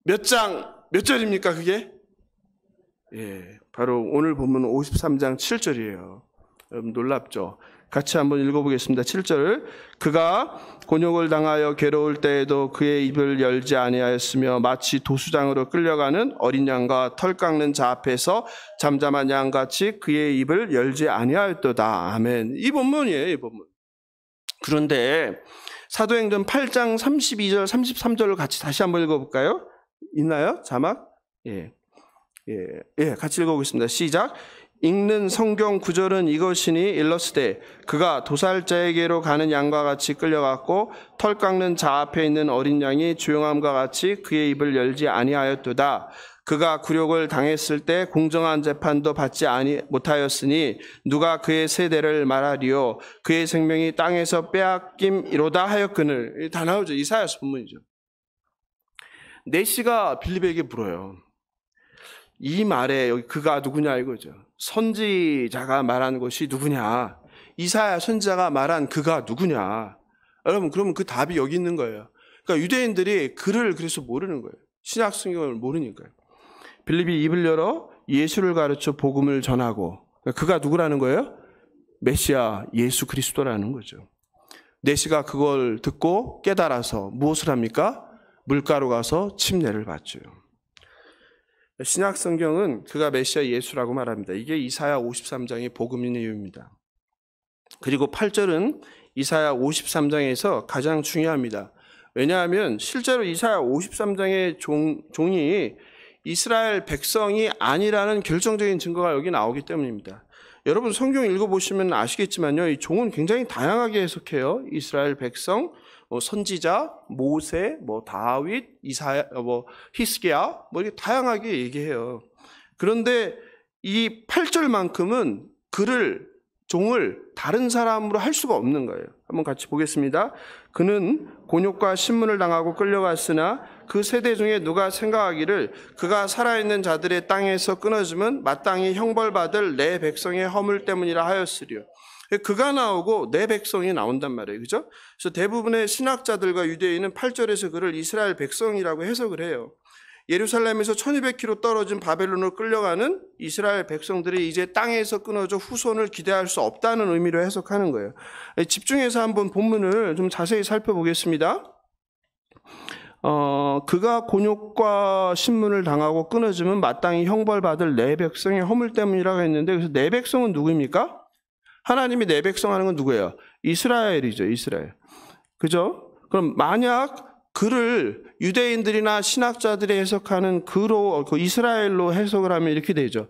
몇 절입니까 그게? 예, 바로 오늘 본문 53장 7절이에요. 여러분 놀랍죠? 같이 한번 읽어보겠습니다. 7절. 그가 곤욕을 당하여 괴로울 때에도 그의 입을 열지 아니하였으며 마치 도수장으로 끌려가는 어린 양과 털 깎는 자 앞에서 잠잠한 양같이 그의 입을 열지 아니하였도다. 아멘. 이 본문이에요. 이 본문. 그런데 사도행전 8장 32절 33절을 같이 다시 한번 읽어볼까요? 있나요? 자막? 예, 같이 읽어보겠습니다. 시작. 읽는 성경 구절은 이것이니 일러스되 그가 도살자에게로 가는 양과 같이 끌려갔고 털 깎는 자 앞에 있는 어린 양이 조용함과 같이 그의 입을 열지 아니하였도다. 그가 굴욕을 당했을 때 공정한 재판도 받지 못하였으니 누가 그의 세대를 말하리요? 그의 생명이 땅에서 빼앗김이로다 하였거늘. 다 나오죠. 이사야서 본문이죠. 네시가 빌립에게 물어요. 이 말에 여기 그가 누구냐 이거죠. 선지자가 말한 것이 누구냐? 이사야 선지자가 말한 그가 누구냐? 여러분 그러면 그 답이 여기 있는 거예요. 그러니까 유대인들이 그를 그래서 모르는 거예요. 신약 성경을 모르니까요. 빌립이 입을 열어 예수를 가르쳐 복음을 전하고, 그가 누구라는 거예요? 메시아 예수 그리스도라는 거죠. 네시가 그걸 듣고 깨달아서 무엇을 합니까? 물가로 가서 침례를 받죠. 신약 성경은 그가 메시아 예수라고 말합니다. 이게 이사야 53장의 복음인 이유입니다. 그리고 8절은 이사야 53장에서 가장 중요합니다. 왜냐하면 실제로 이사야 53장의 종이 이스라엘 백성이 아니라는 결정적인 증거가 여기 나오기 때문입니다. 여러분 성경 읽어보시면 아시겠지만요, 이 종은 굉장히 다양하게 해석해요. 이스라엘 백성, 선지자, 모세, 다윗, 이사야, 히스기야, 이렇게 다양하게 얘기해요. 그런데 이 8절만큼은 종을 다른 사람으로 할 수가 없는 거예요. 한번 같이 보겠습니다. 그는 곤욕과 신문을 당하고 끌려갔으나 그 세대 중에 누가 생각하기를 그가 살아있는 자들의 땅에서 끊어지면 마땅히 형벌받을 내 백성의 허물 때문이라 하였으리요. 그가 나오고 내 백성이 나온단 말이에요. 그죠? 그래서 대부분의 신학자들과 유대인은 8절에서 그를 이스라엘 백성이라고 해석을 해요. 예루살렘에서 1200km 떨어진 바벨론으로 끌려가는 이스라엘 백성들이 이제 땅에서 끊어져 후손을 기대할 수 없다는 의미로 해석하는 거예요. 집중해서 한번 본문을 좀 자세히 살펴보겠습니다. 그가 곤욕과 신문을 당하고 끊어지면 마땅히 형벌받을 내 백성의 허물 때문이라고 했는데, 그래서 내 백성은 누구입니까? 하나님이 내 백성 하는 건 누구예요? 이스라엘이죠. 이스라엘. 그죠? 그럼 만약 그를 유대인들이나 신학자들이 해석하는 이스라엘로 해석을 하면 이렇게 되죠.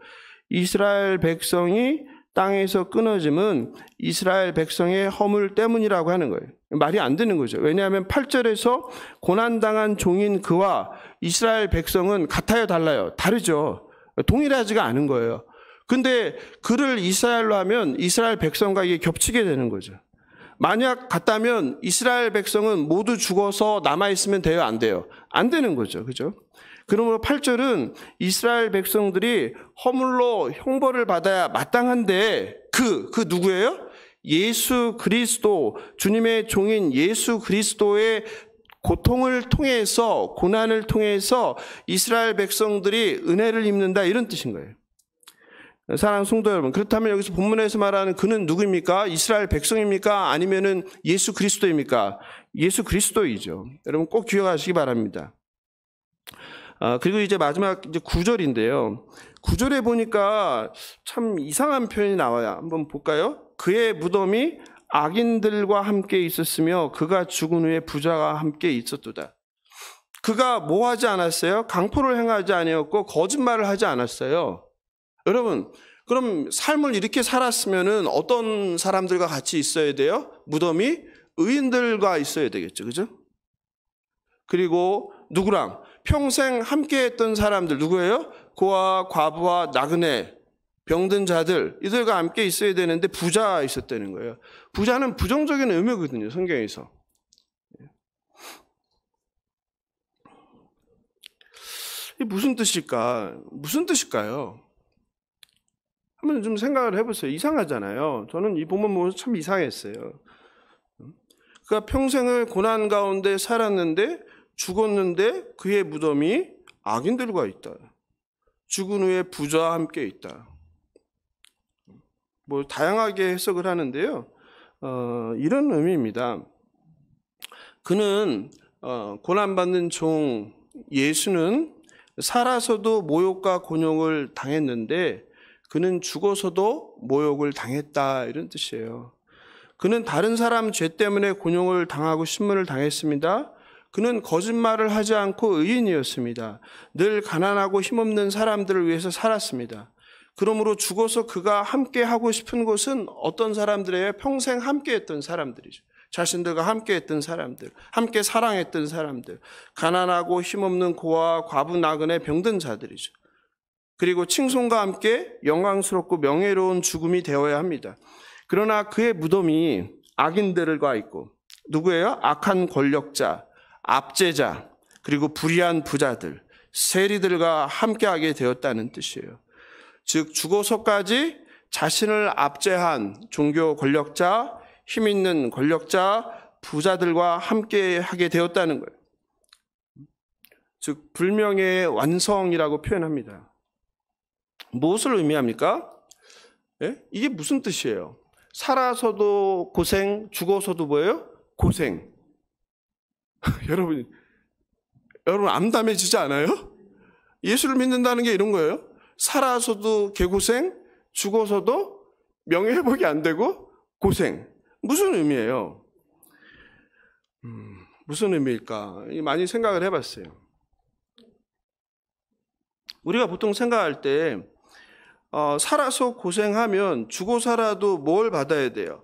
이스라엘 백성이 땅에서 끊어짐은 이스라엘 백성의 허물 때문이라고 하는 거예요. 말이 안 되는 거죠. 왜냐하면 8절에서 고난당한 종인 그와 이스라엘 백성은 같아요, 달라요? 다르죠. 동일하지가 않은 거예요. 근데 그를 이스라엘로 하면 이스라엘 백성과 이게 겹치게 되는 거죠. 만약 같다면 이스라엘 백성은 모두 죽어서 남아있으면 돼요, 안 돼요? 안 되는 거죠. 그죠? 그러므로 8절은 이스라엘 백성들이 허물로 형벌을 받아야 마땅한데 그 누구예요? 예수 그리스도, 주님의 종인 예수 그리스도의 고통을 통해서, 고난을 통해서 이스라엘 백성들이 은혜를 입는다, 이런 뜻인 거예요. 사랑하는 성도 여러분, 그렇다면 여기서 본문에서 말하는 그는 누구입니까? 이스라엘 백성입니까? 아니면은 예수 그리스도입니까? 예수 그리스도이죠. 여러분 꼭 기억하시기 바랍니다. 그리고 이제 마지막 이제 9절인데요. 9절에 보니까 참 이상한 표현이 나와요. 한번 볼까요? 그의 무덤이 악인들과 함께 있었으며 그가 죽은 후에 부자와 함께 있었도다. 그가 뭐 하지 않았어요? 강포를 행하지 아니었고 거짓말을 하지 않았어요. 여러분, 그럼 삶을 이렇게 살았으면은 어떤 사람들과 같이 있어야 돼요? 무덤이 의인들과 있어야 되겠죠. 그죠? 그리고 누구랑? 평생 함께 했던 사람들, 누구예요? 고아, 과부와 나그네, 병든 자들, 이들과 함께 있어야 되는데 부자가 있었다는 거예요. 부자는 부정적인 의미거든요, 성경에서. 이게 무슨 뜻일까? 무슨 뜻일까요? 한번 좀 생각을 해보세요. 이상하잖아요. 저는 이 본문 보면서 참 이상했어요. 그가 평생을 고난 가운데 살았는데 죽었는데 그의 무덤이 악인들과 있다. 죽은 후에 부자와 함께 있다. 뭐 다양하게 해석을 하는데요. 이런 의미입니다. 그는 고난받는 종 예수는 살아서도 모욕과 곤욕을 당했는데 그는 죽어서도 모욕을 당했다, 이런 뜻이에요. 그는 다른 사람 죄 때문에 곤욕을 당하고 신문을 당했습니다. 그는 거짓말을 하지 않고 의인이었습니다. 늘 가난하고 힘없는 사람들을 위해서 살았습니다. 그러므로 죽어서 그가 함께 하고 싶은 곳은 어떤 사람들이에요? 평생 함께 했던 사람들이죠. 자신들과 함께 했던 사람들, 함께 사랑했던 사람들, 가난하고 힘없는 고아, 과부, 나그네, 병든 자들이죠. 그리고 칭송과 함께 영광스럽고 명예로운 죽음이 되어야 합니다. 그러나 그의 무덤이 악인들과 있고, 누구예요? 악한 권력자, 압제자, 그리고 불의한 부자들, 세리들과 함께하게 되었다는 뜻이에요. 즉 죽어서까지 자신을 압제한 종교 권력자, 힘 있는 권력자, 부자들과 함께하게 되었다는 거예요. 즉 불명예의 완성이라고 표현합니다. 무엇을 의미합니까? 예? 이게 무슨 뜻이에요? 살아서도 고생, 죽어서도 뭐예요? 고생. 여러분 암담해지지 않아요? 예수를 믿는다는 게 이런 거예요. 살아서도 개고생, 죽어서도 명예회복이 안 되고 고생. 무슨 의미예요? 무슨 의미일까? 많이 생각을 해봤어요. 우리가 보통 생각할 때 살아서 고생하면 죽어 살아도 뭘 받아야 돼요?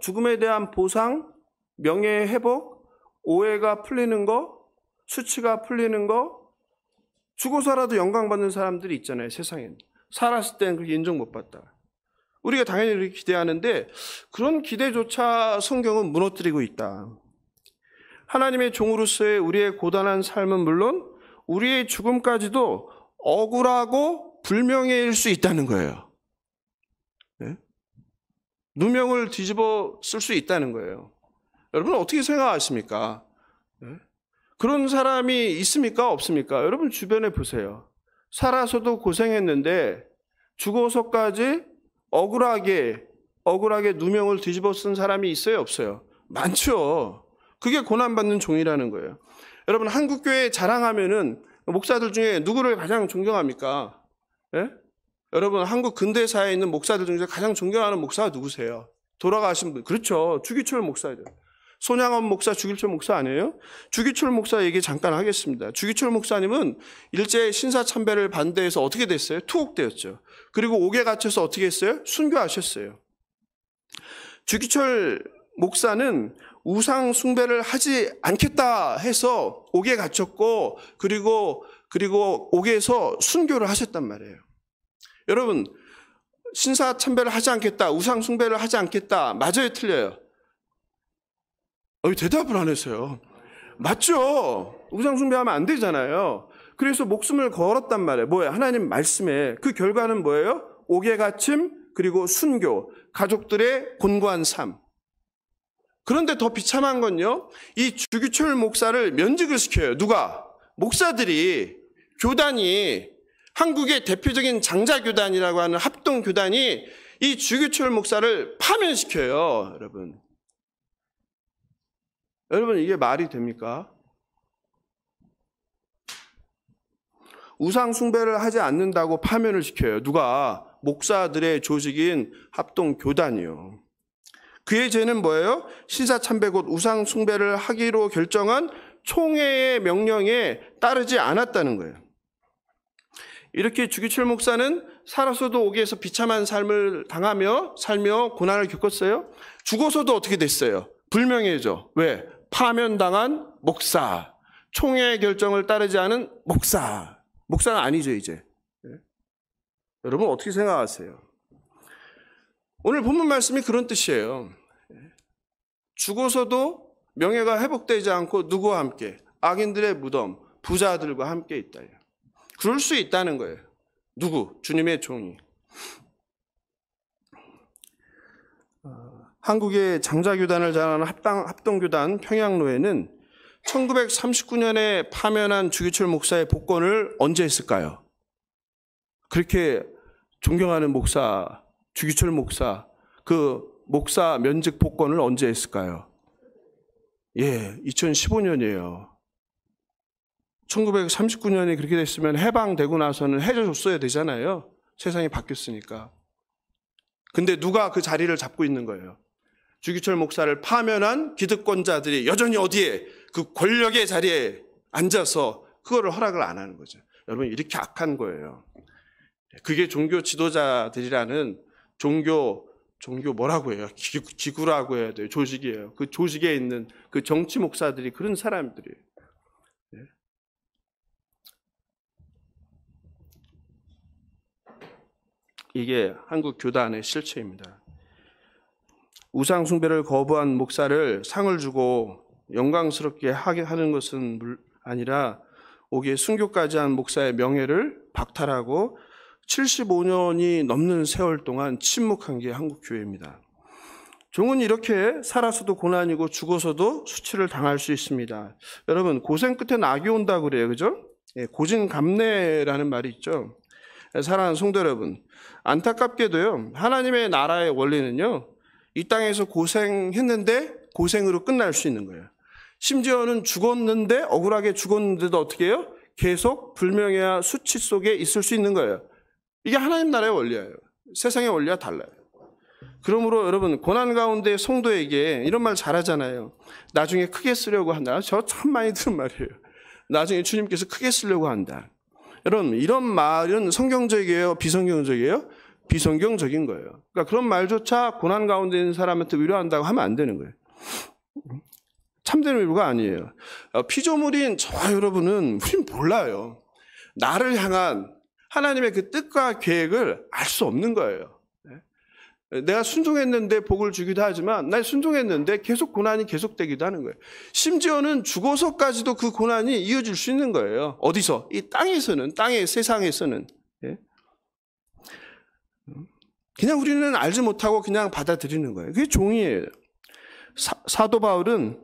죽음에 대한 보상, 명예회복, 오해가 풀리는 거, 수치가 풀리는 거. 죽어서라도 영광받는 사람들이 있잖아요, 세상엔. 살았을 때는 그렇게 인정 못 받다. 우리가 당연히 이렇게 기대하는데 그런 기대조차 성경은 무너뜨리고 있다. 하나님의 종으로서의 우리의 고단한 삶은 물론 우리의 죽음까지도 억울하고 불명예일 수 있다는 거예요. 네? 누명을 뒤집어 쓸 수 있다는 거예요. 여러분 어떻게 생각하십니까? 네? 그런 사람이 있습니까? 없습니까? 여러분 주변에 보세요. 살아서도 고생했는데 죽어서까지 억울하게 누명을 뒤집어 쓴 사람이 있어요? 없어요? 많죠. 그게 고난받는 종이라는 거예요. 여러분 한국교회 자랑하면은 목사들 중에 누구를 가장 존경합니까? 예? 여러분 한국 근대사에 있는 목사들 중에서 가장 존경하는 목사가 누구세요? 돌아가신 분. 그렇죠. 주기철 목사죠. 손양원 목사, 주기철 목사 아니에요? 주기철 목사 얘기 잠깐 하겠습니다. 주기철 목사님은 일제 신사참배를 반대해서 어떻게 됐어요? 투옥되었죠. 그리고 옥에 갇혀서 어떻게 했어요? 순교하셨어요. 주기철 목사는 우상 숭배를 하지 않겠다 해서 옥에 갇혔고 그리고 옥에서 순교를 하셨단 말이에요. 여러분, 신사 참배를 하지 않겠다, 우상 숭배를 하지 않겠다, 맞아요, 틀려요? 대답을 안 했어요. 맞죠? 우상 숭배하면 안 되잖아요. 그래서 목숨을 걸었단 말이에요. 뭐예요? 하나님 말씀에. 그 결과는 뭐예요? 옥에 갇힘, 그리고 순교, 가족들의 곤고한 삶. 그런데 더 비참한 건요, 이 주기철 목사를 면직을 시켜요. 누가? 목사들이, 교단이, 한국의 대표적인 장자교단이라고 하는 합동교단이 이 주기철 목사를 파면시켜요, 여러분. 여러분, 이게 말이 됩니까? 우상 숭배를 하지 않는다고 파면을 시켜요. 누가? 목사들의 조직인 합동교단이요. 그의 죄는 뭐예요? 신사참배 곧 우상 숭배를 하기로 결정한 총회의 명령에 따르지 않았다는 거예요. 이렇게 주기철 목사는 살아서도 옥에서 비참한 삶을 당하며 살며 고난을 겪었어요. 죽어서도 어떻게 됐어요? 불명예죠. 왜? 파면당한 목사. 총회의 결정을 따르지 않은 목사. 목사는 아니죠, 이제. 여러분 어떻게 생각하세요? 오늘 본문 말씀이 그런 뜻이에요. 죽어서도 명예가 회복되지 않고 누구와 함께? 악인들의 무덤, 부자들과 함께 있다. 그럴 수 있다는 거예요. 누구? 주님의 종이. 한국의 장자교단을 자랑하는 합동교단 평양로회는 1939년에 파면한 주기철 목사의 복권을 언제 했을까요? 그렇게 존경하는 목사, 주기철 목사, 그 목사 면직 복권을 언제 했을까요? 2015년이에요. 1939년에 그렇게 됐으면 해방되고 나서는 해줘줬어야 되잖아요. 세상이 바뀌었으니까. 근데 누가 그 자리를 잡고 있는 거예요? 주기철 목사를 파면한 기득권자들이 여전히 어디에? 그 권력의 자리에 앉아서 그거를 허락을 안 하는 거죠. 여러분, 이렇게 악한 거예요. 그게 종교 지도자들이라는 종교 뭐라고 해요? 기구라고 해야 돼요. 조직이에요. 그 조직에 있는 그 정치 목사들이 그런 사람들이에요. 이게 한국 교단의 실체입니다. 우상 숭배를 거부한 목사를 상을 주고 영광스럽게 하게 하는 것은 아니라 옥에 순교까지 한 목사의 명예를 박탈하고 75년이 넘는 세월 동안 침묵한 게 한국 교회입니다. 종은 이렇게 살아서도 고난이고 죽어서도 수치를 당할 수 있습니다. 여러분, 고생 끝에 낙이 온다고 그래요. 그죠? 고진감래라는 말이 있죠. 사랑하는 성도 여러분, 안타깝게도요, 하나님의 나라의 원리는요, 이 땅에서 고생했는데 고생으로 끝날 수 있는 거예요. 심지어는 죽었는데, 억울하게 죽었는데도 어떻게 해요? 계속 불명예와 수치 속에 있을 수 있는 거예요. 이게 하나님 나라의 원리예요. 세상의 원리와 달라요. 그러므로 여러분, 고난 가운데 성도에게 이런 말 잘하잖아요. 나중에 크게 쓰려고 한다. 저 참 많이 들은 말이에요. 나중에 주님께서 크게 쓰려고 한다. 여러분, 이런 말은 성경적이에요? 비성경적이에요? 비성경적인 거예요. 그러니까 그런 말조차 고난 가운데 있는 사람한테 위로한다고 하면 안 되는 거예요. 참된 위로가 아니에요. 피조물인 저와 여러분은 우린 몰라요. 나를 향한 하나님의 그 뜻과 계획을 알 수 없는 거예요. 내가 순종했는데 복을 주기도 하지만 날 순종했는데 계속 고난이 계속되기도 하는 거예요. 심지어는 죽어서까지도 그 고난이 이어질 수 있는 거예요. 어디서? 이 땅에서는, 땅의 세상에서는. 그냥 우리는 알지 못하고 그냥 받아들이는 거예요. 그게 종이에요. 사도 바울은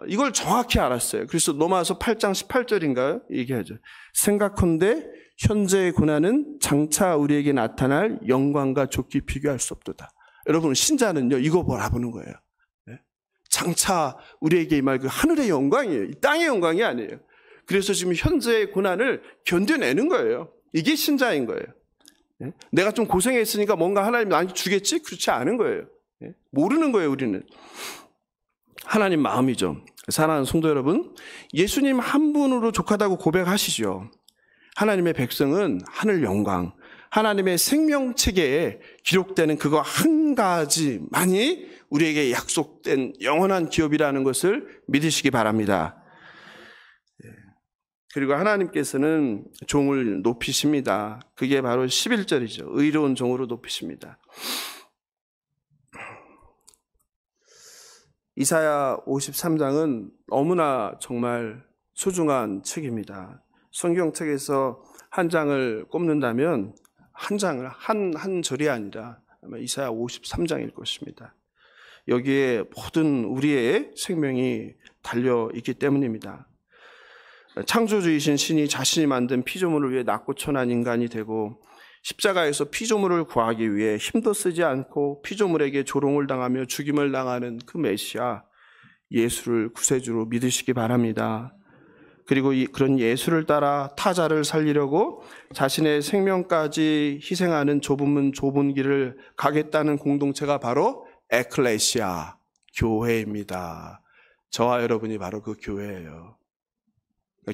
이걸 정확히 알았어요. 그래서 로마서 8장 18절인가요? 얘기하죠. 생각컨대 현재의 고난은 장차 우리에게 나타날 영광과 좋게 비교할 수 없도다. 여러분, 신자는요, 이거 바라보는 거예요. 장차 우리에게 임할 그 하늘의 영광이에요. 이 땅의 영광이 아니에요. 그래서 지금 현재의 고난을 견뎌내는 거예요. 이게 신자인 거예요. 내가 좀 고생했으니까 뭔가 하나님 나한테 주겠지? 그렇지 않은 거예요. 모르는 거예요, 우리는. 하나님 마음이죠. 사랑하는 성도 여러분, 예수님 한 분으로 족하다고 고백하시죠. 하나님의 백성은 하늘 영광, 하나님의 생명체계에 기록되는 그거 한 가지만이 우리에게 약속된 영원한 기업이라는 것을 믿으시기 바랍니다. 그리고 하나님께서는 종을 높이십니다. 그게 바로 11절이죠. 의로운 종으로 높이십니다. 이사야 53장은 너무나 정말 소중한 책입니다. 성경책에서 한 장을 꼽는다면 한 장을 한 절이 아니라 아마 이사야 53장일 것입니다. 여기에 모든 우리의 생명이 달려 있기 때문입니다. 창조주이신 신이 자신이 만든 피조물을 위해 낮고 천한 인간이 되고 십자가에서 피조물을 구하기 위해 힘도 쓰지 않고 피조물에게 조롱을 당하며 죽임을 당하는 그 메시아 예수를 구세주로 믿으시기 바랍니다. 그리고 그런 예수를 따라 타자를 살리려고 자신의 생명까지 희생하는 좁은 문 좁은 길을 가겠다는 공동체가 바로 에클레시아, 교회입니다. 저와 여러분이 바로 그 교회예요.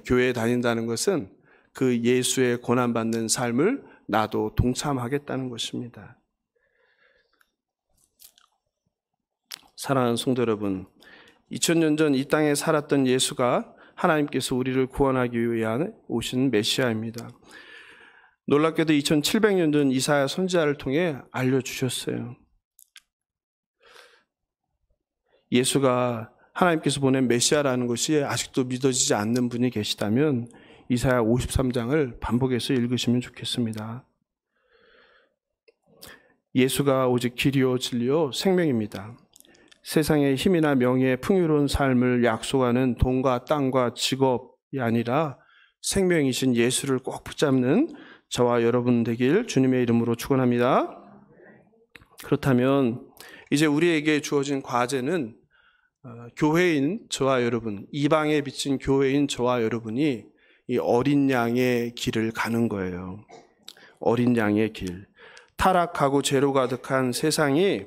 교회에 다닌다는 것은 그 예수의 고난받는 삶을 나도 동참하겠다는 것입니다. 사랑하는 성도 여러분, 2000년 전 이 땅에 살았던 예수가 하나님께서 우리를 구원하기 위한 오신 메시아입니다. 놀랍게도 2700년 전 이사야 선지자를 통해 알려주셨어요. 예수가 하나님께서 보낸 메시아라는 것이 아직도 믿어지지 않는 분이 계시다면 이사야 53장을 반복해서 읽으시면 좋겠습니다. 예수가 오직 길이요 진리요 생명입니다. 세상의 힘이나 명예의 풍요로운 삶을 약속하는 돈과 땅과 직업이 아니라 생명이신 예수를 꼭 붙잡는 저와 여러분 되길 주님의 이름으로 축원합니다. 그렇다면 이제 우리에게 주어진 과제는 교회인 저와 여러분, 이방에 비친 교회인 저와 여러분이 이 어린 양의 길을 가는 거예요. 어린 양의 길. 타락하고 죄로 가득한 세상이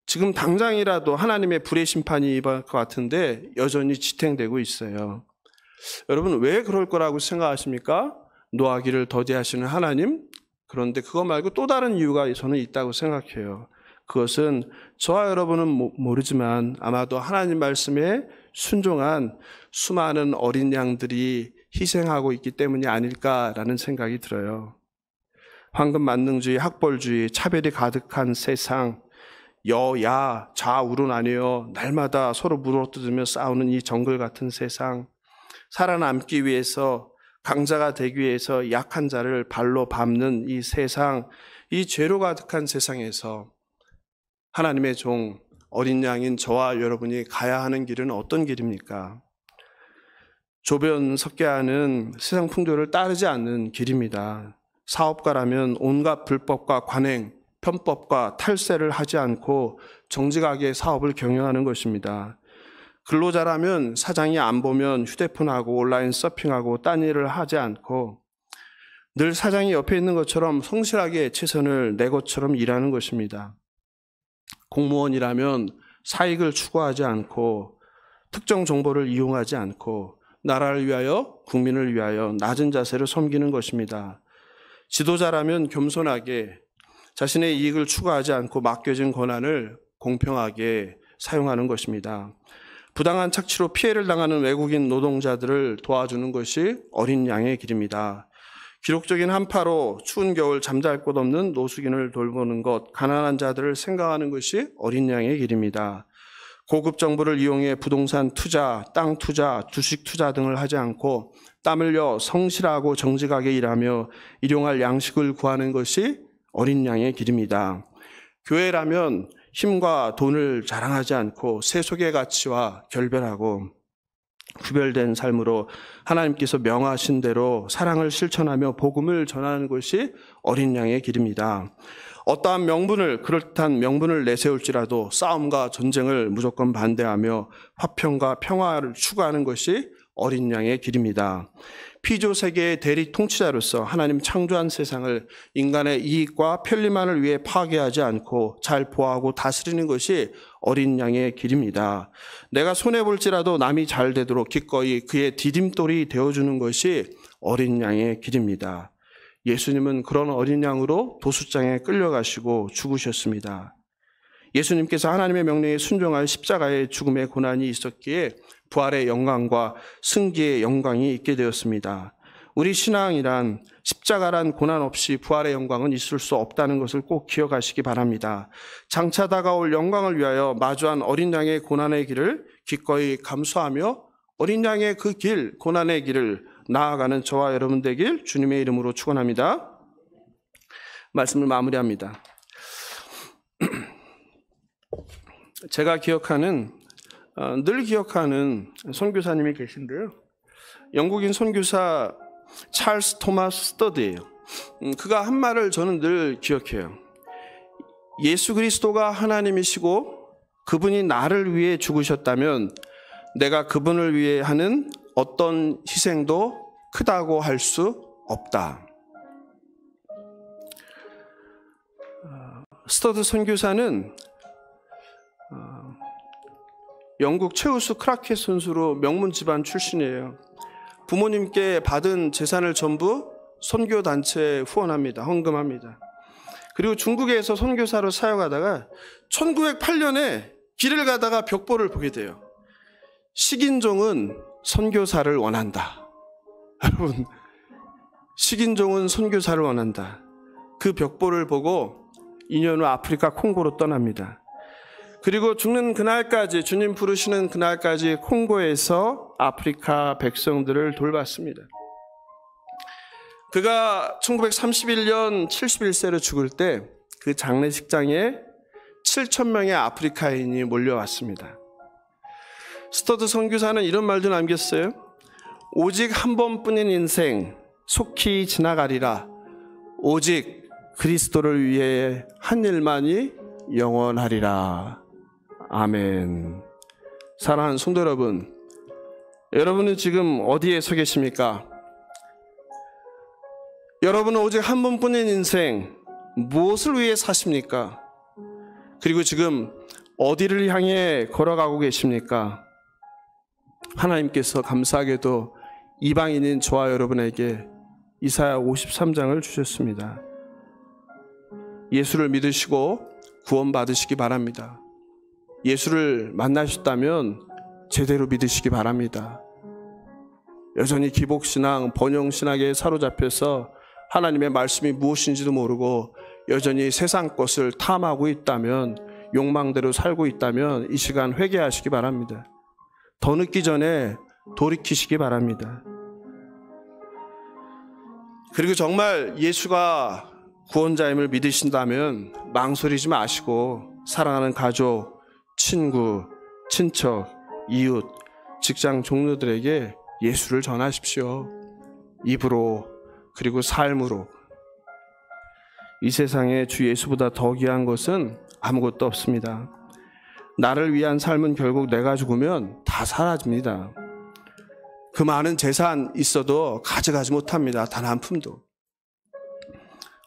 지금 당장이라도 하나님의 불의 심판이 임할 것 같은데 여전히 지탱되고 있어요. 여러분 왜 그럴 거라고 생각하십니까? 노하기를 더디하시는 하나님? 그런데 그거 말고 또 다른 이유가 저는 있다고 생각해요. 그것은 저와 여러분은 모르지만 아마도 하나님 말씀에 순종한 수많은 어린 양들이 희생하고 있기 때문이 아닐까라는 생각이 들어요. 황금 만능주의, 학벌주의, 차별이 가득한 세상, 여야 좌우로 나뉘어 날마다 서로 물어뜯으며 싸우는 이 정글 같은 세상, 살아남기 위해서 강자가 되기 위해서 약한 자를 발로 밟는 이 세상, 이 죄로 가득한 세상에서 하나님의 종 어린 양인 저와 여러분이 가야 하는 길은 어떤 길입니까? 조변 섞게 하는 세상 풍조를 따르지 않는 길입니다. 사업가라면 온갖 불법과 관행, 편법과 탈세를 하지 않고 정직하게 사업을 경영하는 것입니다. 근로자라면 사장이 안 보면 휴대폰하고 온라인 서핑하고 딴 일을 하지 않고 늘 사장이 옆에 있는 것처럼 성실하게 최선을 내 것처럼 일하는 것입니다. 공무원이라면 사익을 추구하지 않고 특정 정보를 이용하지 않고 나라를 위하여 국민을 위하여 낮은 자세로 섬기는 것입니다. 지도자라면 겸손하게 자신의 이익을 추구하지 않고 맡겨진 권한을 공평하게 사용하는 것입니다. 부당한 착취로 피해를 당하는 외국인 노동자들을 도와주는 것이 어린 양의 길입니다. 기록적인 한파로 추운 겨울 잠잘 곳 없는 노숙인을 돌보는 것, 가난한 자들을 생각하는 것이 어린 양의 길입니다. 고급 정보를 이용해 부동산 투자, 땅 투자, 주식 투자 등을 하지 않고 땀 흘려 성실하고 정직하게 일하며 일용할 양식을 구하는 것이 어린 양의 길입니다. 교회라면 힘과 돈을 자랑하지 않고 세속의 가치와 결별하고 구별된 삶으로 하나님께서 명하신 대로 사랑을 실천하며 복음을 전하는 것이 어린 양의 길입니다. 어떠한 그럴듯한 명분을 내세울지라도 싸움과 전쟁을 무조건 반대하며 화평과 평화를 추구하는 것이 어린 양의 길입니다. 피조세계의 대리 통치자로서 하나님 창조한 세상을 인간의 이익과 편리만을 위해 파괴하지 않고 잘 보호하고 다스리는 것이 어린 양의 길입니다. 내가 손해볼지라도 남이 잘 되도록 기꺼이 그의 디딤돌이 되어주는 것이 어린 양의 길입니다. 예수님은 그런 어린 양으로 도수장에 끌려가시고 죽으셨습니다. 예수님께서 하나님의 명령에 순종할 십자가의 죽음의 고난이 있었기에 부활의 영광과 승기의 영광이 있게 되었습니다. 우리 신앙이란 십자가란 고난 없이 부활의 영광은 있을 수 없다는 것을 꼭 기억하시기 바랍니다. 장차 다가올 영광을 위하여 마주한 어린 양의 고난의 길을 기꺼이 감수하며 어린 양의 그 길, 고난의 길을 나아가는 저와 여러분 되길 주님의 이름으로 축원합니다. 말씀을 마무리합니다. 제가 늘 기억하는 선교사님이 계신데요. 영국인 선교사 찰스 토마스 스터드예요. 그가 한 말을 저는 늘 기억해요. 예수 그리스도가 하나님이시고 그분이 나를 위해 죽으셨다면 내가 그분을 위해 하는 어떤 희생도 크다고 할 수 없다. 스터드 선교사는 영국 최우수 크라켓 선수로 명문 집안 출신이에요. 부모님께 받은 재산을 전부 선교 단체에 후원합니다. 헌금합니다. 그리고 중국에서 선교사로 사역하다가 1908년에 길을 가다가 벽보를 보게 돼요. 식인종은 선교사를 원한다. 여러분, 식인종은 선교사를 원한다. 그 벽보를 보고 2년 후 아프리카 콩고로 떠납니다. 그리고 죽는 그날까지, 주님 부르시는 그날까지 콩고에서 아프리카 백성들을 돌봤습니다. 그가 1931년 71세로 죽을 때 그 장례식장에 7,000명의 아프리카인이 몰려왔습니다. 스터드 선교사는 이런 말도 남겼어요. 오직 한 번뿐인 인생 속히 지나가리라. 오직 그리스도를 위해 한 일만이 영원하리라. 아멘. 사랑하는 성도 여러분, 여러분은 지금 어디에 서 계십니까? 여러분은 오직 한 번뿐인 인생 무엇을 위해 사십니까? 그리고 지금 어디를 향해 걸어가고 계십니까? 하나님께서 감사하게도 이방인인 저와 여러분에게 이사야 53장을 주셨습니다. 예수를 믿으시고 구원받으시기 바랍니다. 예수를 만나셨다면 제대로 믿으시기 바랍니다. 여전히 기복신앙, 번영신학에 사로잡혀서 하나님의 말씀이 무엇인지도 모르고 여전히 세상 것을 탐하고 있다면, 욕망대로 살고 있다면 이 시간 회개하시기 바랍니다. 더 늦기 전에 돌이키시기 바랍니다. 그리고 정말 예수가 구원자임을 믿으신다면 망설이지 마시고 사랑하는 가족, 친구, 친척, 이웃, 직장 동료들에게 예수를 전하십시오. 입으로 그리고 삶으로. 이 세상에 주 예수보다 더 귀한 것은 아무것도 없습니다. 나를 위한 삶은 결국 내가 죽으면 다 사라집니다. 그 많은 재산 있어도 가져가지 못합니다. 단 한 푼도.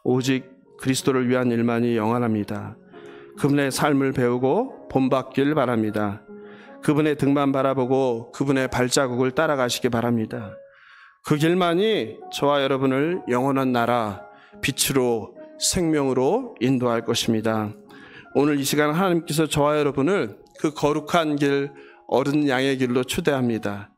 오직 그리스도를 위한 일만이 영원합니다. 그분의 삶을 배우고 본받길 바랍니다. 그분의 등만 바라보고 그분의 발자국을 따라가시기 바랍니다. 그 길만이 저와 여러분을 영원한 나라, 빛으로, 생명으로 인도할 것입니다. 오늘 이 시간 하나님께서 저와 여러분을 그 거룩한 길, 어른 양의 길로 초대합니다.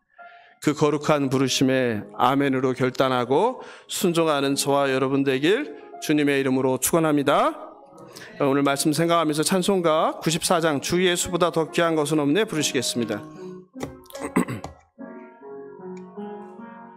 그 거룩한 부르심에 아멘으로 결단하고 순종하는 저와 여러분 되길 주님의 이름으로 축원합니다. 오늘 말씀 생각하면서 찬송가 94장 주 예수보다 더 귀한 것은 없네 부르시겠습니다.